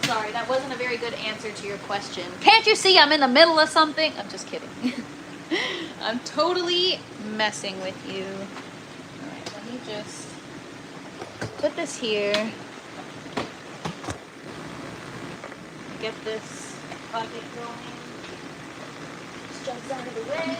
Sorry, that wasn't a very good answer to your question. Can't you see I'm in the middle of something? I'm just kidding. I'm totally messing with you. All right, let me just put this here. Get this pocket going. Just jumps out of the way.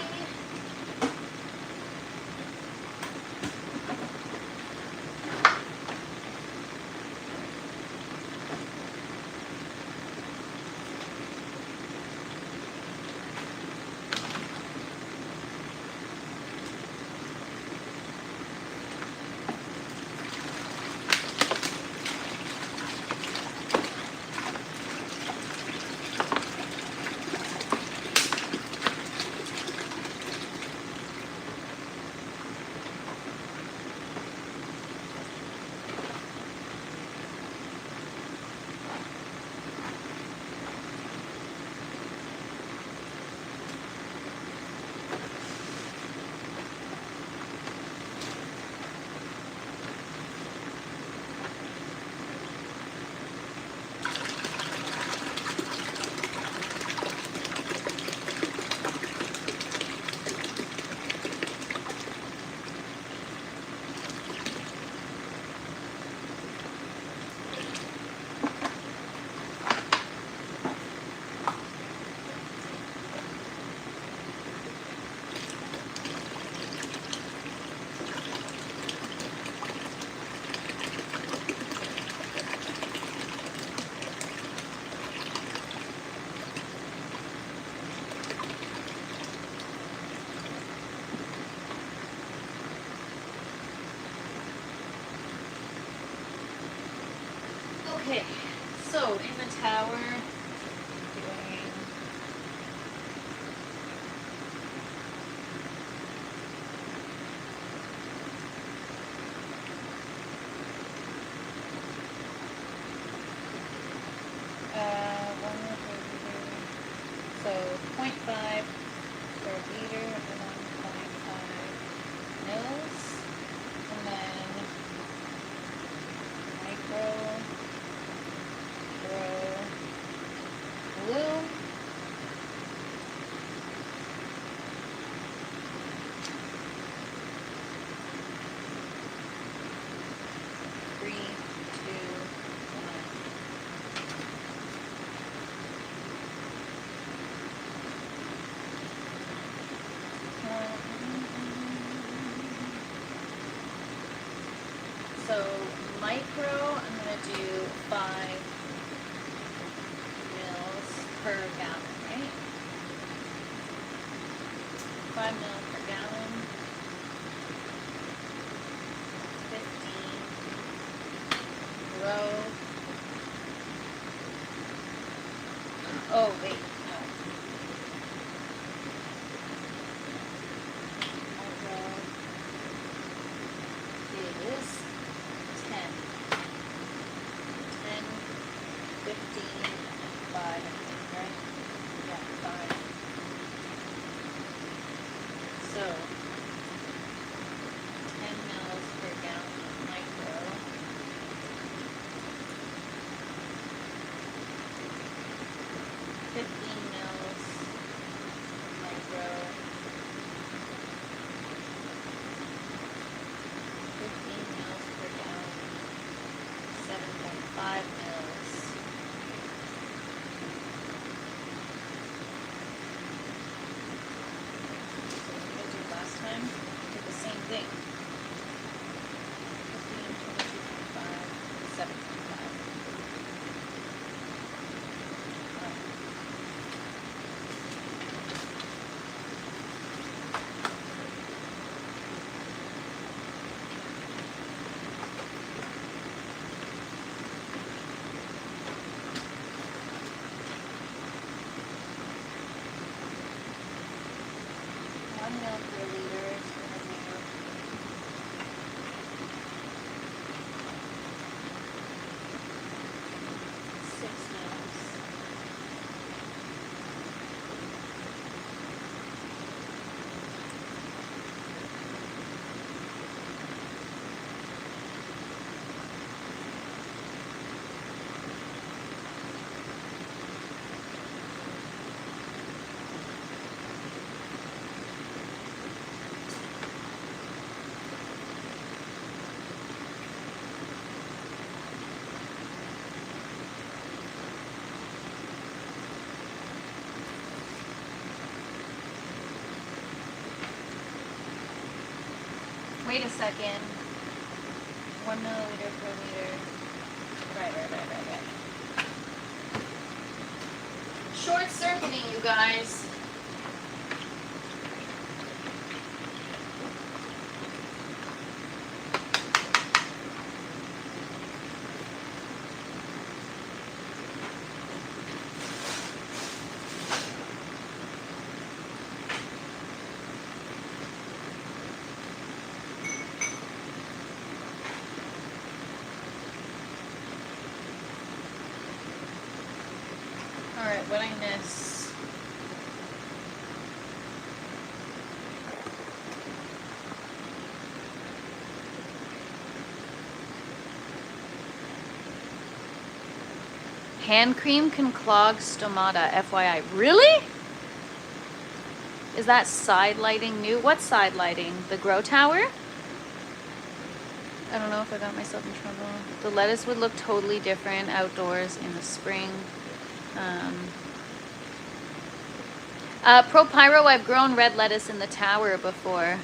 Okay, so in the tower, doing one more per liter. So 0.5 per liter, 1.5 mils, and then micro. Blue. Three, two, one. So micro, I'm going to do 5 mils per gallon, right? 5 mils per gallon. 15 grow. Oh, wait, no. Micro is 10. 10, 15, and 5, I think, right? Yeah, 5. So, 10 mils per gallon of micro. 15 mils micro. 15 mils per gallon. 7.5 mils. Last time, we did the same thing. 15, 22.5, 7.5. Wait a second. 1 milliliter per liter. Right. Short circuiting, you guys. Alright, what I miss? Hand cream can clog stomata, FYI. Really? Is that side lighting new? What side lighting? The grow tower? I don't know if I got myself in trouble. The lettuce would look totally different outdoors in the spring. Pro Pyro, I've grown red lettuce in the tower before.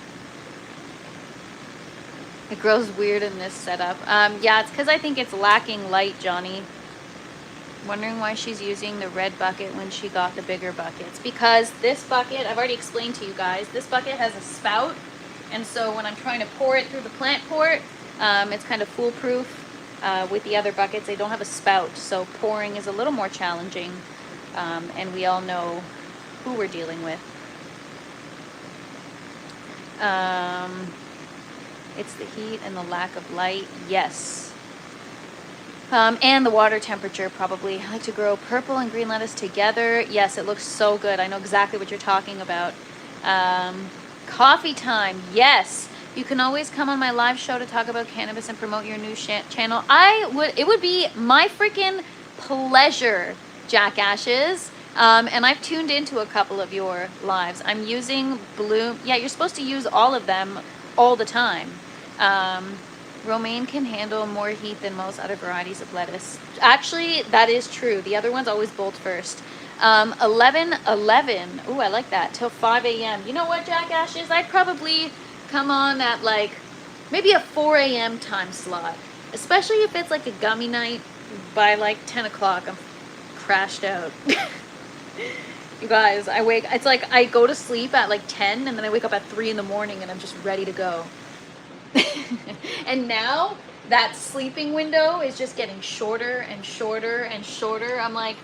It grows weird in this setup. Yeah, it's because I think it's lacking light, Johnny. Wondering why she's using the red bucket when she got the bigger buckets. Because this bucket, I've already explained to you guys, this bucket has a spout. And so when I'm trying to pour it through the plant port, it's kind of foolproof. With the other buckets, they don't have a spout. So pouring is a little more challenging. And we all know who we're dealing with. It's the heat and the lack of light. Yes. And the water temperature, probably. I like to grow purple and green lettuce together. Yes, it looks so good. I know exactly what you're talking about. Coffee time. Yes. You can always come on my live show to talk about cannabis and promote your new channel. It would be my freaking pleasure, Jack Ashes. And I've tuned into a couple of your lives. I'm using Bloom. Yeah, you're supposed to use all of them all the time. Romaine can handle more heat than most other varieties of lettuce. Actually, that is true. The other ones always bolt first. 11:11. Ooh, I like that. Till 5 a.m. You know what, Jack Ashes? I'd probably come on at like maybe a 4 a.m. time slot. Especially if it's like a gummy night. By like 10 o'clock, I'm crashed out. You guys, it's like I go to sleep at like 10 and then I wake up at 3 in the morning and I'm just ready to go. And now that sleeping window is just getting shorter and shorter and shorter. I'm like,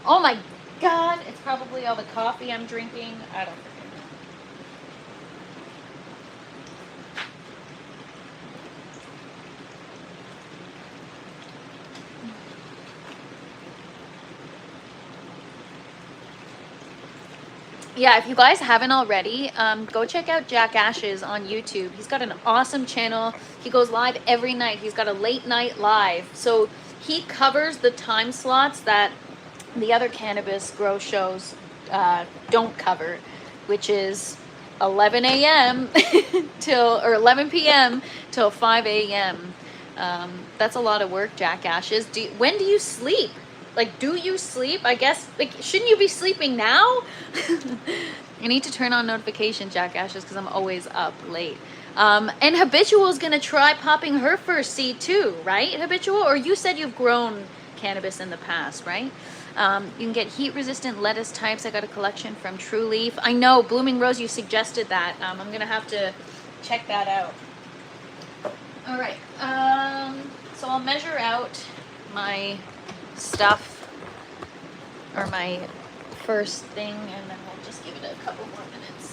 oh my God, it's probably all the coffee I'm drinking. I don't freaking know. Yeah, if you guys haven't already, go check out Jack Ashes on YouTube. He's got an awesome channel. He goes live every night. He's got a late night live. So he covers the time slots that the other cannabis grow shows don't cover, which is 11 a.m. or 11 p.m. till 5 a.m. That's a lot of work, Jack Ashes. When do you sleep? Like, do you sleep? I guess, like, shouldn't you be sleeping now? I need to turn on notifications, Jack Ashes, because I'm always up late. And Habitual's going to try popping her first seed too, right, Habitual? Or you said you've grown cannabis in the past, right? You can get heat-resistant lettuce types. I got a collection from True Leaf. I know, Blooming Rose, you suggested that. I'm going to have to check that out. All right. So I'll measure out my stuff, or my first thing, and then we'll just give it a couple more minutes.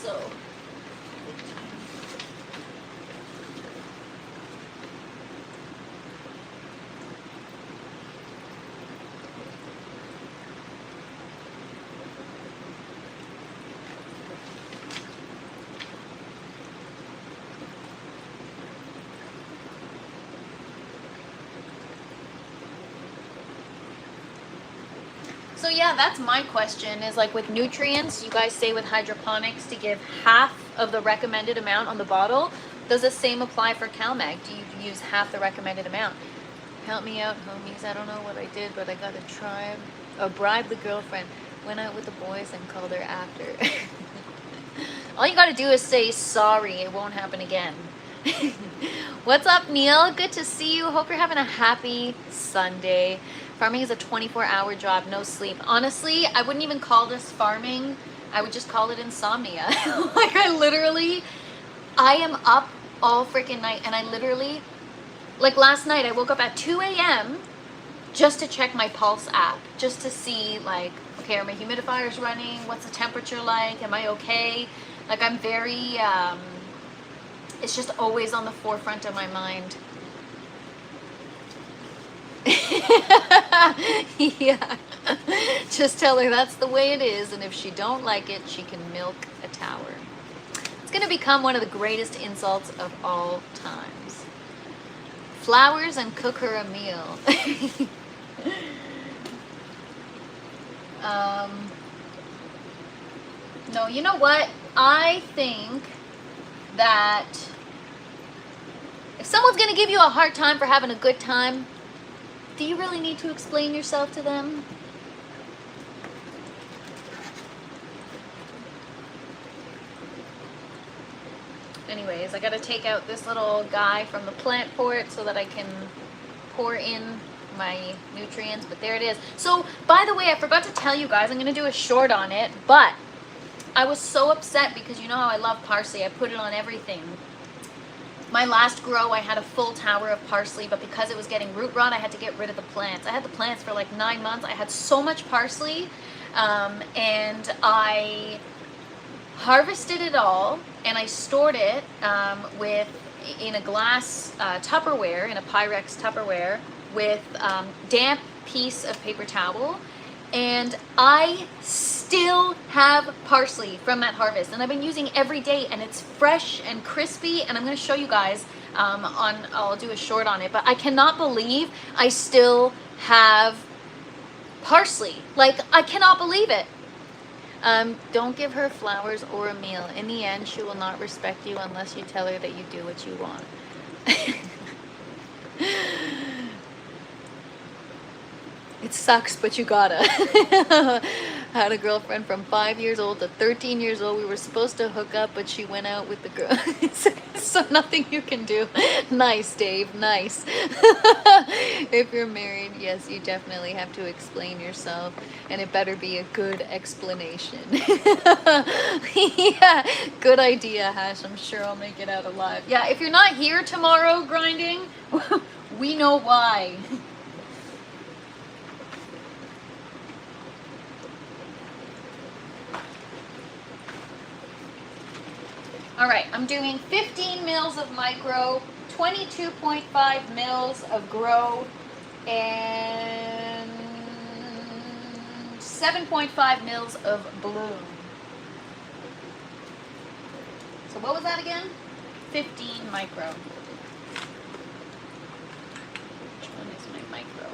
So yeah, that's my question, is like with nutrients, you guys say with hydroponics to give half of the recommended amount on the bottle. Does the same apply for CalMag? Do you use half the recommended amount? Help me out, homies. I don't know what I did, but I got to bribe the girlfriend. Went out with the boys and called her after. All you got to do is say sorry. It won't happen again. What's up, Neil? Good to see you. Hope you're having a happy Sunday. Farming is a 24-hour job, no sleep. Honestly, I wouldn't even call this farming. I would just call it insomnia. Like I am up all freaking night, and I literally, like last night, I woke up at 2 a.m. just to check my Pulse app, just to see like, okay, are my humidifiers running? What's the temperature like? Am I okay? Like I'm very, it's just always on the forefront of my mind. Yeah. Just tell her that's the way it is, and if she don't like it, she can milk a tower. It's going to become one of the greatest insults of all times. Flowers and cook her a meal. No, you know what? I think that if someone's going to give you a hard time for having a good time, do you really need to explain yourself to them? Anyways, I got to take out this little guy from the plant port so that I can pour in my nutrients, but there it is. So, by the way, I forgot to tell you guys, I'm going to do a short on it, but I was so upset because you know how I love parsley. I put it on everything. My last grow, I had a full tower of parsley, but because it was getting root rot, I had to get rid of the plants. I had the plants for like 9 months. I had so much parsley, and I harvested it all, and I stored it in a glass Tupperware, in a Pyrex Tupperware, with damp piece of paper towel. And I still have parsley from that harvest, and I've been using every day, and it's fresh and crispy, and I'm going to show you guys I'll do a short on it, but I cannot believe I still have parsley. Like, I cannot believe it. Don't give her flowers or a meal. In the end, she will not respect you unless you tell her that you do what you want. It sucks, but you gotta. I had a girlfriend from 5 years old to 13 years old. We were supposed to hook up, but she went out with the girl. So nothing you can do. Nice, Dave, nice. If you're married, yes, you definitely have to explain yourself, and it better be a good explanation. Yeah, good idea, Hash. I'm sure I'll make it out alive. Yeah, if you're not here tomorrow grinding, we know why. All right, I'm doing 15 mils of micro, 22.5 mils of grow, and 7.5 mils of bloom. So what was that again? 15 micro. Which one is my micro?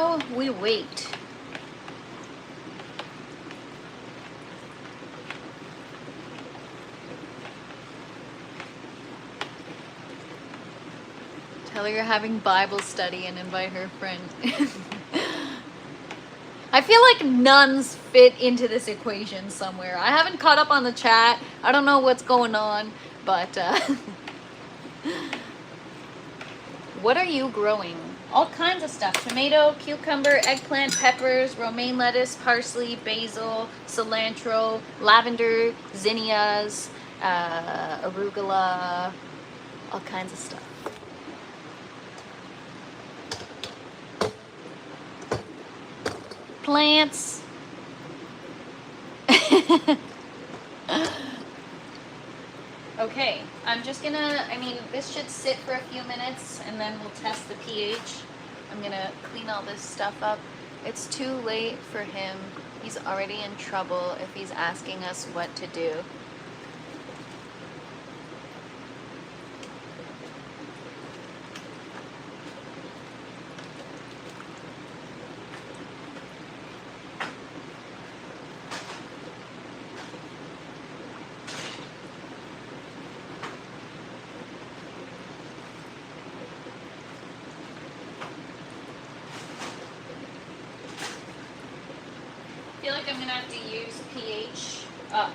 while we wait. Tell her you're having Bible study and invite her friend. I feel like nuns fit into this equation somewhere. I haven't caught up on the chat. I don't know what's going on, but what are you growing? All kinds of stuff. Tomato, cucumber, eggplant, peppers, romaine lettuce, parsley, basil, cilantro, lavender, zinnias, arugula, all kinds of stuff. Plants. Okay, I'm just gonna, this should sit for a few minutes and then we'll test the pH. I'm gonna clean all this stuff up. It's too late for him. He's already in trouble if he's asking us what to do. I feel like I'm gonna have to use pH up.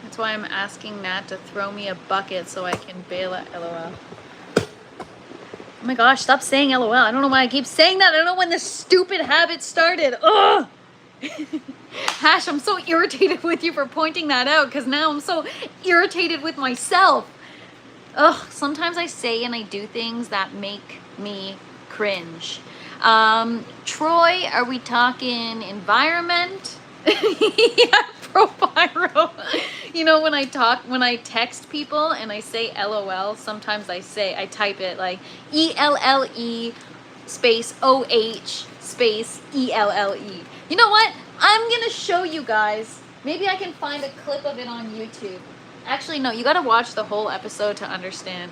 That's why I'm asking Nat to throw me a bucket so I can bail at LOL. Oh my gosh, stop saying LOL. I don't know why I keep saying that. I don't know when this stupid habit started. Ugh! Hash, I'm so irritated with you for pointing that out because now I'm so irritated with myself. Ugh, sometimes I say and I do things that make me cringe. Troy, are we talking environment? Yeah, ProPyro. You know, when I text people and I say LOL, sometimes I type it like ELLE space OH space ELLE. You know what? I'm gonna show you guys. Maybe I can find a clip of it on YouTube. Actually, no, you gotta watch the whole episode to understand.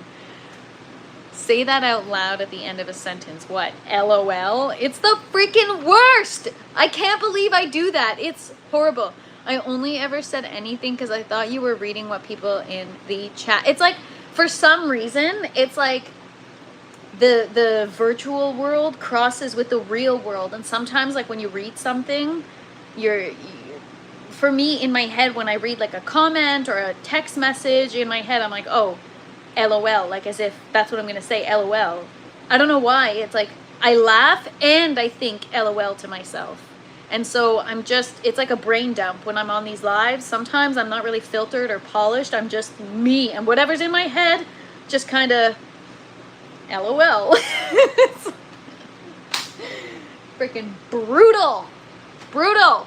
Say that out loud at the end of a sentence. What? LOL? It's the freaking worst! I can't believe I do that. It's horrible. I only ever said anything because I thought you were reading what people in the chat. It's like, for some reason, it's like the virtual world crosses with the real world. And sometimes, like, when you read something, for me, in my head, when I read like a comment or a text message, in my head, I'm like, oh, LOL, like as if that's what I'm gonna say, LOL. I don't know why. It's like I laugh and I think LOL to myself. And so it's like a brain dump when I'm on these lives. Sometimes I'm not really filtered or polished. I'm just me, and whatever's in my head just kind of LOL. It's freaking brutal. Brutal.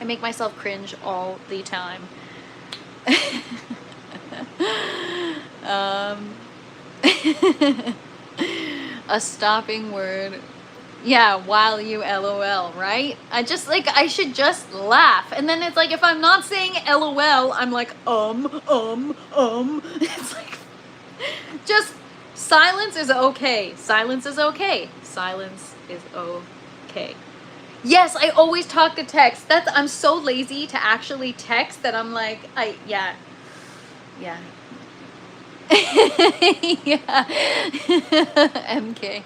I make myself cringe all the time. A stopping word. Yeah, while you LOL, right? I should just laugh. And then it's like, if I'm not saying LOL, I'm like, It's like, just silence is okay. Silence is okay. Silence is okay. Yes, I always talk to text. I'm so lazy to actually text that I'm like, yeah. Yeah. MK.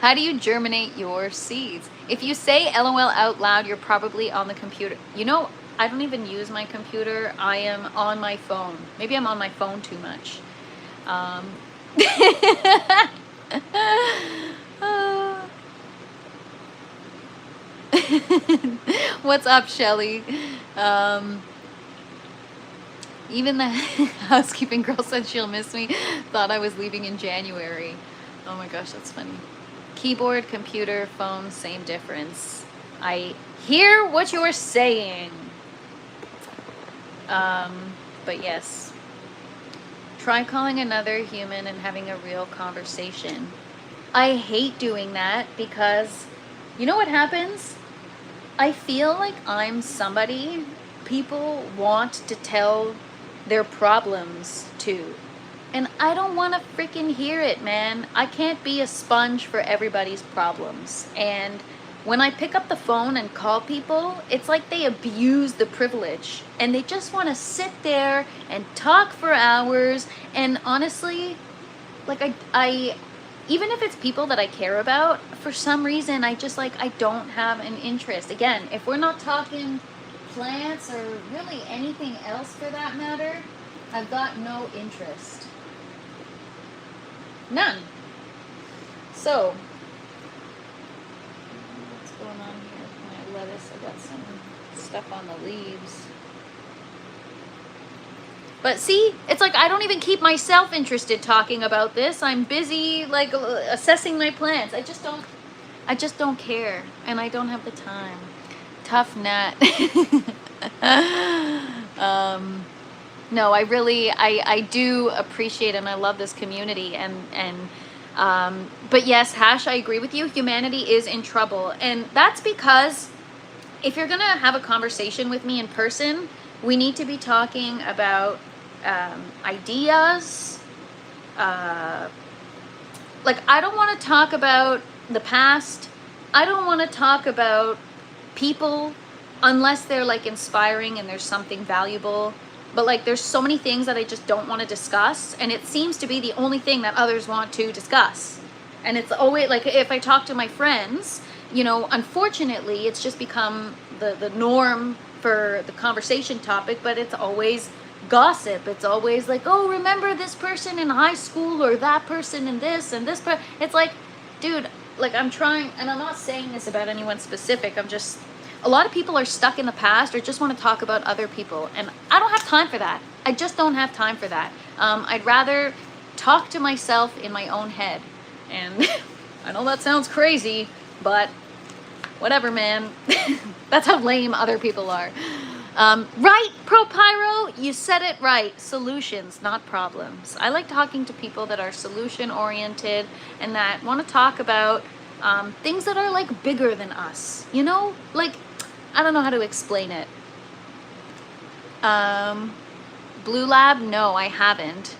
How do you germinate your seeds? If you say LOL out loud, you're probably on the computer. You know, I don't even use my computer. I am on my phone. Maybe I'm on my phone too much. What's up, Shelly? Even the housekeeping girl said she'll miss me. Thought I was leaving in January. Oh my gosh, that's funny. Keyboard, computer, phone, same difference. I hear what you are saying. But yes. Try calling another human and having a real conversation. I hate doing that because you know what happens? I feel like I'm somebody people want to tell their problems to. And I don't want to freaking hear it, man. I can't be a sponge for everybody's problems. And when I pick up the phone and call people, it's like they abuse the privilege. And they just want to sit there and talk for hours. And honestly, like I even if it's people that I care about, for some reason, I just like, I don't have an interest. Again, if we're not talking plants or really anything else for that matter, I've got no interest. None. So, what's going on here with my lettuce? I got some stuff on the leaves. But see, it's like I don't even keep myself interested talking about this. I'm busy like assessing my plants. I just don't care, and I don't have the time. Tough nut. No, I do appreciate and I love this community but yes, Hash, I agree with you. Humanity is in trouble, and that's because if you're gonna have a conversation with me in person, we need to be talking about ideas. Like, I don't want to talk about the past. I don't want to talk about people unless they're like inspiring and there's something valuable. But like, there's so many things that I just don't want to discuss, and it seems to be the only thing that others want to discuss. And it's always like, if I talk to my friends, you know, unfortunately, it's just become the norm for the conversation topic, but it's always gossip. It's always like, oh, remember this person in high school, or that person in this and this it's like, dude, like, I'm trying, and I'm not saying this about anyone specific, I'm just, a lot of people are stuck in the past or just want to talk about other people, and I don't have time for that. I just don't have time for that. I'd rather talk to myself in my own head, and I know that sounds crazy, but whatever, man. That's how lame other people are. Right, ProPyro, you said it right. Solutions, not problems. I like talking to people that are solution oriented and that want to talk about things that are like bigger than us, you know? Like, I don't know how to explain it. Blue Lab, no, I haven't.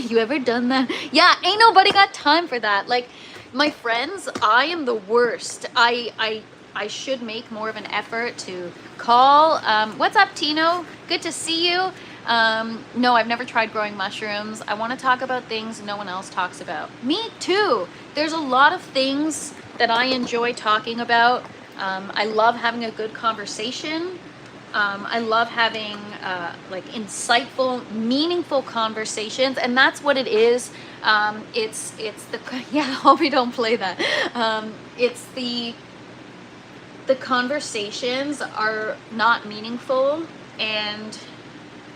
You ever done that? Yeah, ain't nobody got time for that. Like, my friends, I am the worst. I should make more of an effort to call. What's up, Tino? Good to see you. No, I've never tried growing mushrooms. I want to talk about things no one else talks about. Me too. There's a lot of things that I enjoy talking about. I love having a good conversation. I love having like insightful, meaningful conversations, and that's what it is. It's the, yeah, I hope you don't play that. It's the conversations are not meaningful, and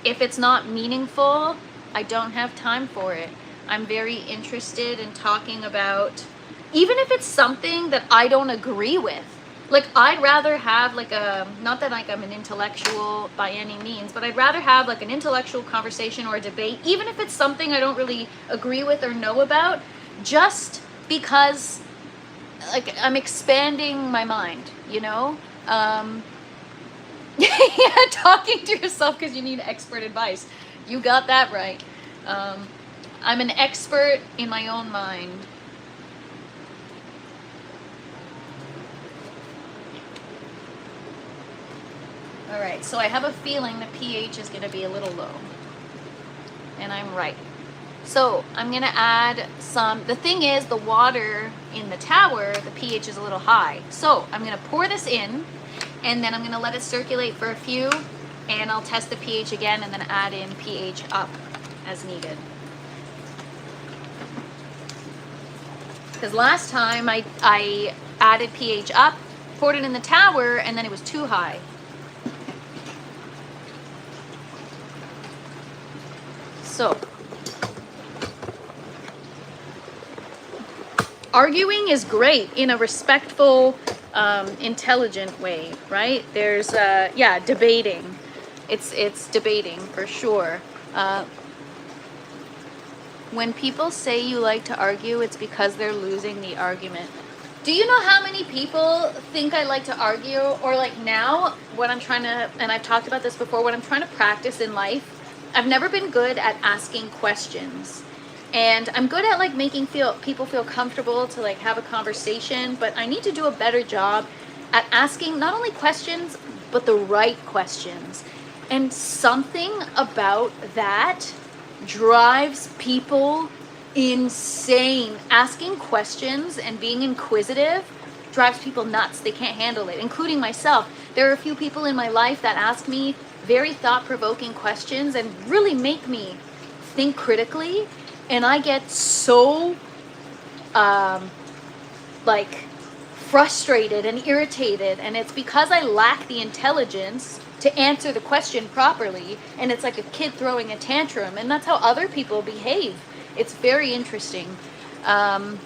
if it's not meaningful, I don't have time for it. I'm very interested in talking about, even if it's something that I don't agree with. Like, I'd rather have like a, not that like I'm an intellectual by any means, but I'd rather have like an intellectual conversation or a debate, even if it's something I don't really agree with or know about, just because like I'm expanding my mind, you know? Yeah, talking to yourself because you need expert advice. You got that right. I'm an expert in my own mind. All right, so I have a feeling the pH is going to be a little low. And I'm right. So I'm going to add some, the thing is, the water in the tower, the pH is a little high. So I'm going to pour this in, and then I'm going to let it circulate for a few, and I'll test the pH again and then add in pH up as needed. Because last time I added pH up poured it in the tower, and then it was too high. So, arguing is great in a respectful, intelligent way, right? There's, yeah, debating. It's debating for sure. When people say you like to argue, it's because they're losing the argument. Do you know how many people think I like to argue? Or like now, what I'm trying to, and I've talked about this before, what I'm trying to practice in life, I've never been good at asking questions. And I'm good at like making people feel comfortable to like have a conversation, but I need to do a better job at asking not only questions, but the right questions. And something about that drives people insane. Asking questions and being inquisitive drives people nuts. They can't handle it, including myself. There are a few people in my life that ask me very thought-provoking questions and really make me think critically, and I get so like frustrated and irritated, and it's because I lack the intelligence to answer the question properly, and it's like a kid throwing a tantrum, and that's how other people behave. It's very interesting. That's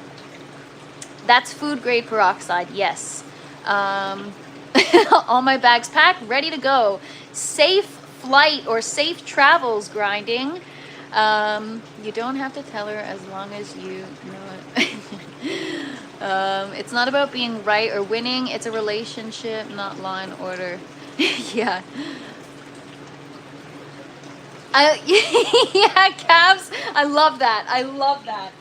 food grade peroxide, yes. All my bags packed, ready to go. Safe flight or safe travels, grinding. You don't have to tell her as long as you know it. It's not about being right or winning. It's a relationship, not law and order. Yeah. Yeah, calves. I love that. I love that.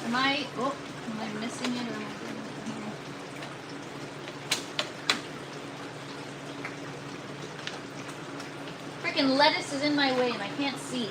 Am I missing it or am I doing it here? Freaking lettuce is in my way and I can't see.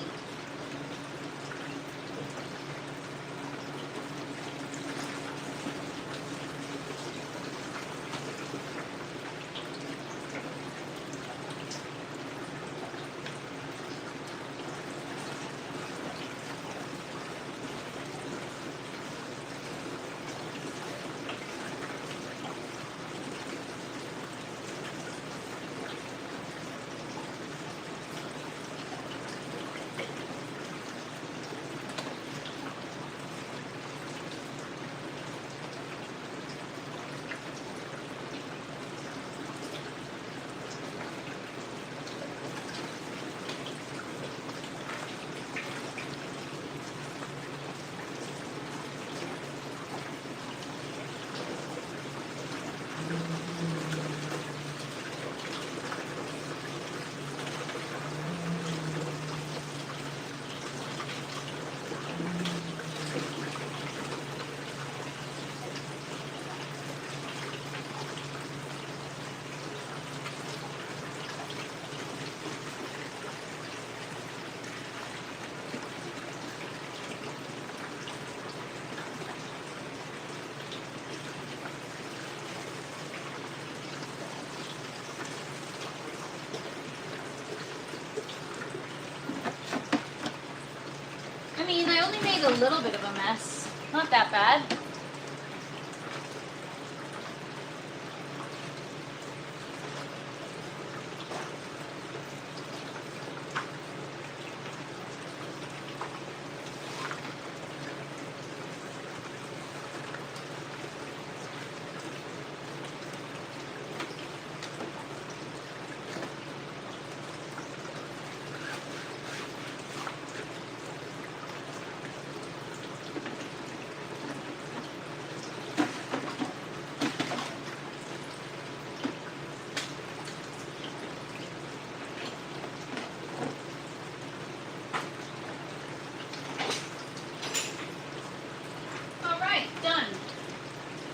I mean, I only made a little bit of a mess. Not that bad.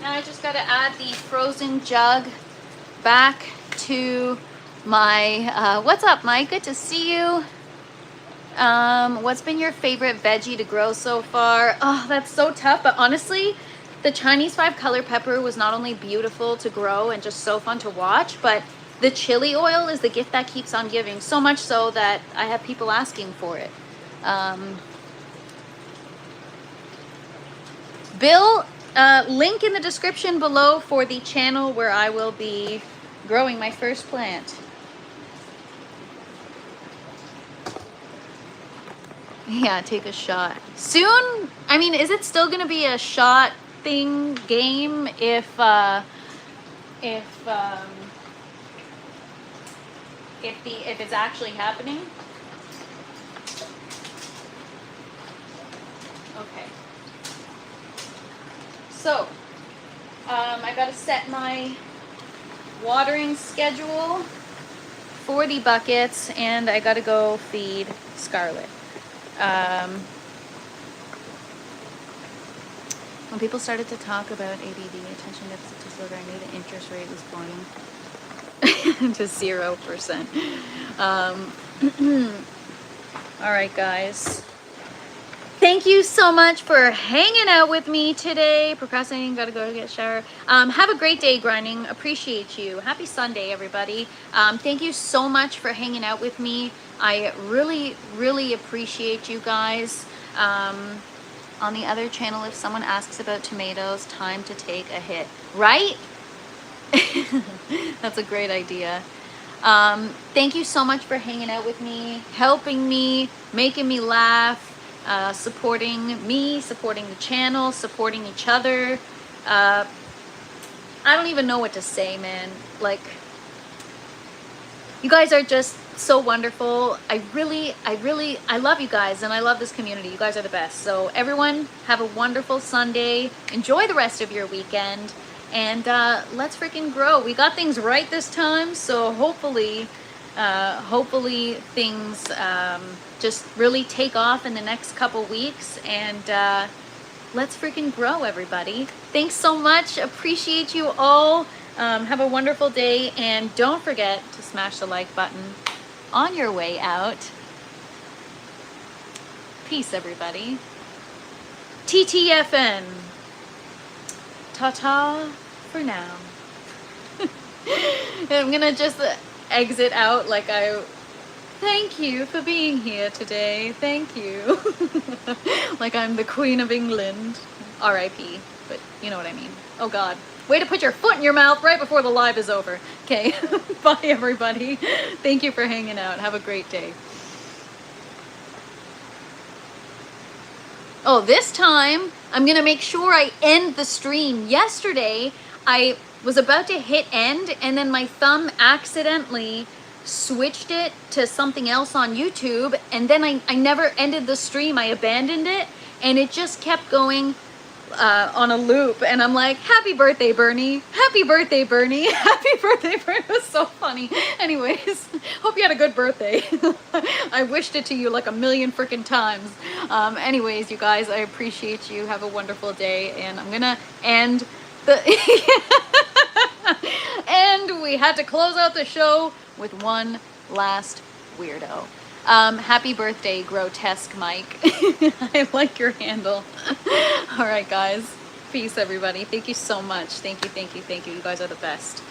Now I just got to add the frozen jug back to my, what's up, Mike? Good to see you. What's been your favorite veggie to grow so far? Oh, that's so tough. But honestly, the Chinese 5-color pepper was not only beautiful to grow and just so fun to watch, but the chili oil is the gift that keeps on giving. So much so that I have people asking for it. Um, Bill, link in the description below for the channel where I will be growing my first plant. Yeah, take a shot. Soon, I mean, is it still gonna be a shot thing game if it's actually happening? Okay. So, I gotta set my watering schedule for the buckets, and I gotta go feed Scarlet. When people started to talk about ADD, attention deficit disorder, I knew the interest rate was going to 0%. All right, guys. Thank you so much for hanging out with me today. Procrastinating, gotta go get a shower. Have a great day, grinding. Appreciate you. Happy Sunday, everybody. Thank you so much for hanging out with me. I really, really appreciate you guys. On the other channel, if someone asks about tomatoes, time to take a hit. Right? That's a great idea. Thank you so much for hanging out with me, helping me, making me laugh. Supporting me, supporting the channel, supporting each other. I don't even know what to say, man. Like, you guys are just so wonderful. I love you guys, and I love this community. You guys are the best. So everyone, have a wonderful Sunday. Enjoy the rest of your weekend, and let's freaking grow. We got things right this time, so hopefully things just really take off in the next couple weeks, and let's freaking grow, everybody. Thanks so much. Appreciate you all. Have a wonderful day, and don't forget to smash the like button on your way out. Peace, everybody. TTFN. Ta-ta for now. I'm gonna just exit out like thank you for being here today. Thank you. Like I'm the Queen of England. R.I.P. But you know what I mean. Oh God. Way to put your foot in your mouth right before the live is over. Okay. Bye, everybody. Thank you for hanging out. Have a great day. Oh, this time I'm gonna make sure I end the stream. Yesterday I was about to hit end, and then my thumb accidentally switched it to something else on YouTube, and then I never ended the stream. I abandoned it, and it just kept going on a loop, and I'm like, happy birthday, Bernie. Happy birthday, Bernie. Happy birthday, Bernie. It was so funny. Anyways, hope you had a good birthday. I wished it to you like a million freaking times. Anyways, you guys, I appreciate you. Have a wonderful day, and I'm gonna end the and we had to close out the show with one last weirdo. Happy birthday, Grotesque Mike. I like your handle. All right, guys. Peace, everybody. Thank you so much. Thank you, thank you, thank you. You guys are the best.